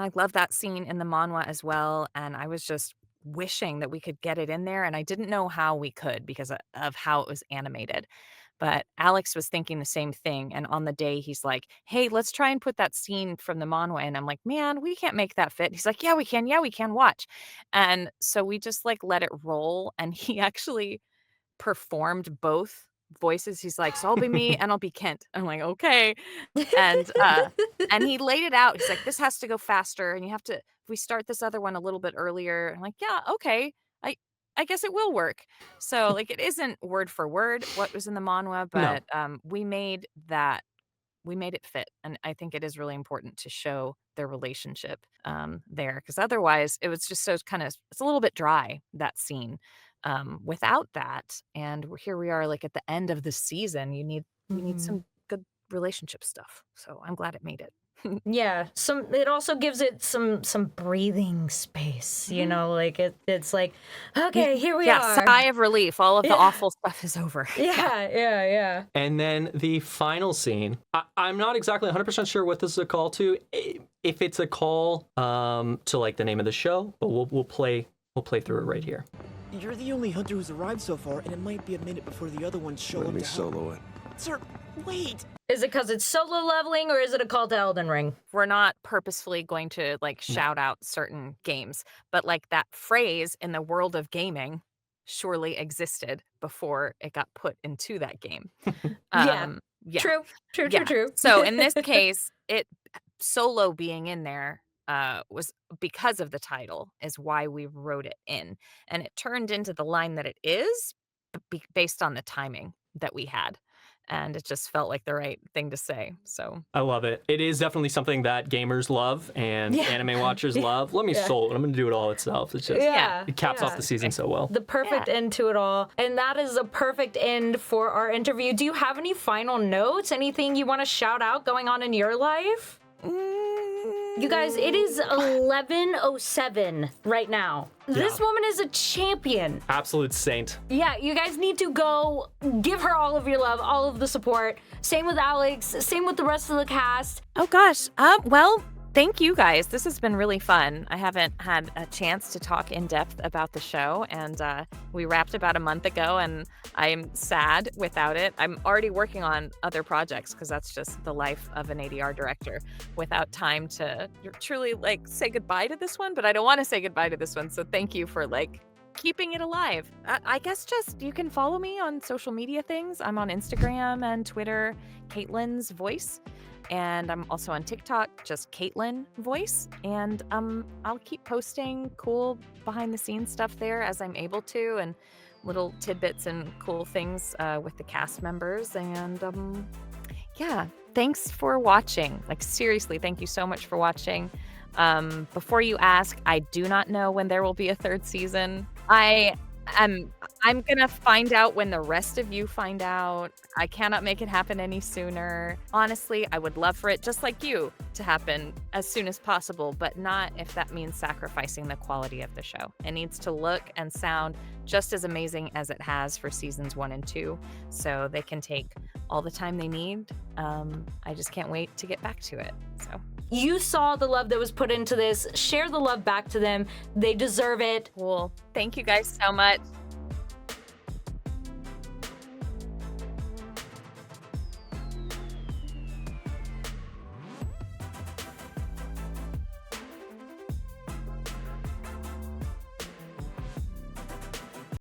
I love that scene in the manhwa as well, and I was just wishing that we could get it in there, and I didn't know how we could because of how it was animated. But Alex was thinking the same thing, and on the day, he's like, "Hey, let's try and put that scene from the manhwa," and I'm like, "Man, we can't make that fit." He's like, "Yeah, we can, watch." And so we just, like, let it roll, and he actually performed both voices. He's like, "So I'll be me and I'll be Kent." I'm like, "Okay." And, and he laid it out. He's like, "This has to go faster, and you have to if we start this other one a little bit earlier." I'm like, "Yeah, okay. I I guess it will work." So, like, it isn't word for word what was in the manhwa, No. but, we made it fit, and I think it is really important to show their relationship, there, because otherwise, it was just so kinda it's a little bit dry, that scene, without that, and here we are, like, at the end of the season, you need Mhm. some good relationship stuff, so I'm glad it made it. Yeah, it also gives it some breathing space, you know, like it's like, okay, here we Yeah, are. sigh of relief, all of the Yeah. awful stuff is over. Yeah. And then the final scene, I'm not exactly 100% sure what this is a call to. If it's a call to like the name of the show, but we'll play through it right here. You're the only hunter who's arrived so far, and it might be a minute before the other ones show Let up me to help. solo it. Sir, wait! Is it because it's solo leveling or is it a call to Elden Ring? We're not purposefully going to, like, shout out certain games, but, like, that phrase in the world of gaming surely existed before it got put into that game. Yeah. Yeah. True. Yeah. True. So in this case, solo being in there, was because of the title is why we wrote it in, and it turned into the line that it is based on the timing that we had, and it just felt like the right thing to say, so I love it. It is definitely something that gamers love and anime watchers love. Let me solo it. I'm going to do it all itself. It's just, it caps off the season so well. The perfect end to it all. And that is a perfect end for our interview. Do you have any final notes? Anything you want to shout out going on in your life? You guys, it is 11:07 right now. This woman is a champion. Absolute saint. Yeah, you guys need to go give her all of your love, all of the support. Same with Alex, same with the rest of the cast. Oh gosh. Well, thank you guys. This has been really fun. I haven't had a chance to talk in depth about the show, and we wrapped about a month ago, and I'm sad without it. I'm already working on other projects because that's just the life of an ADR director without time to truly like say goodbye to this one, but I don't want to say goodbye to this one. So thank you for like keeping it alive. I guess just you can follow me on social media things. I'm on Instagram and Twitter, Caitlin's Voice. And I'm also on TikTok, just Caitlin Voice. And I'll keep posting cool behind the scenes stuff there as I'm able to, and little tidbits and cool things with the cast members. And yeah, thanks for watching. Like seriously, thank you so much for watching. Before you ask, I do not know when there will be a third season. I'm gonna find out when the rest of you find out. I cannot make it happen any sooner. Honestly, I would love for it, just like you, to happen as soon as possible, but not if that means sacrificing the quality of the show. It needs to look and sound just as amazing as it has for seasons 1 and 2, so they can take all the time they need. I just can't wait to get back to it. So you saw the love that was put into this. Share the love back to them. They deserve it. Cool. Thank you guys so much.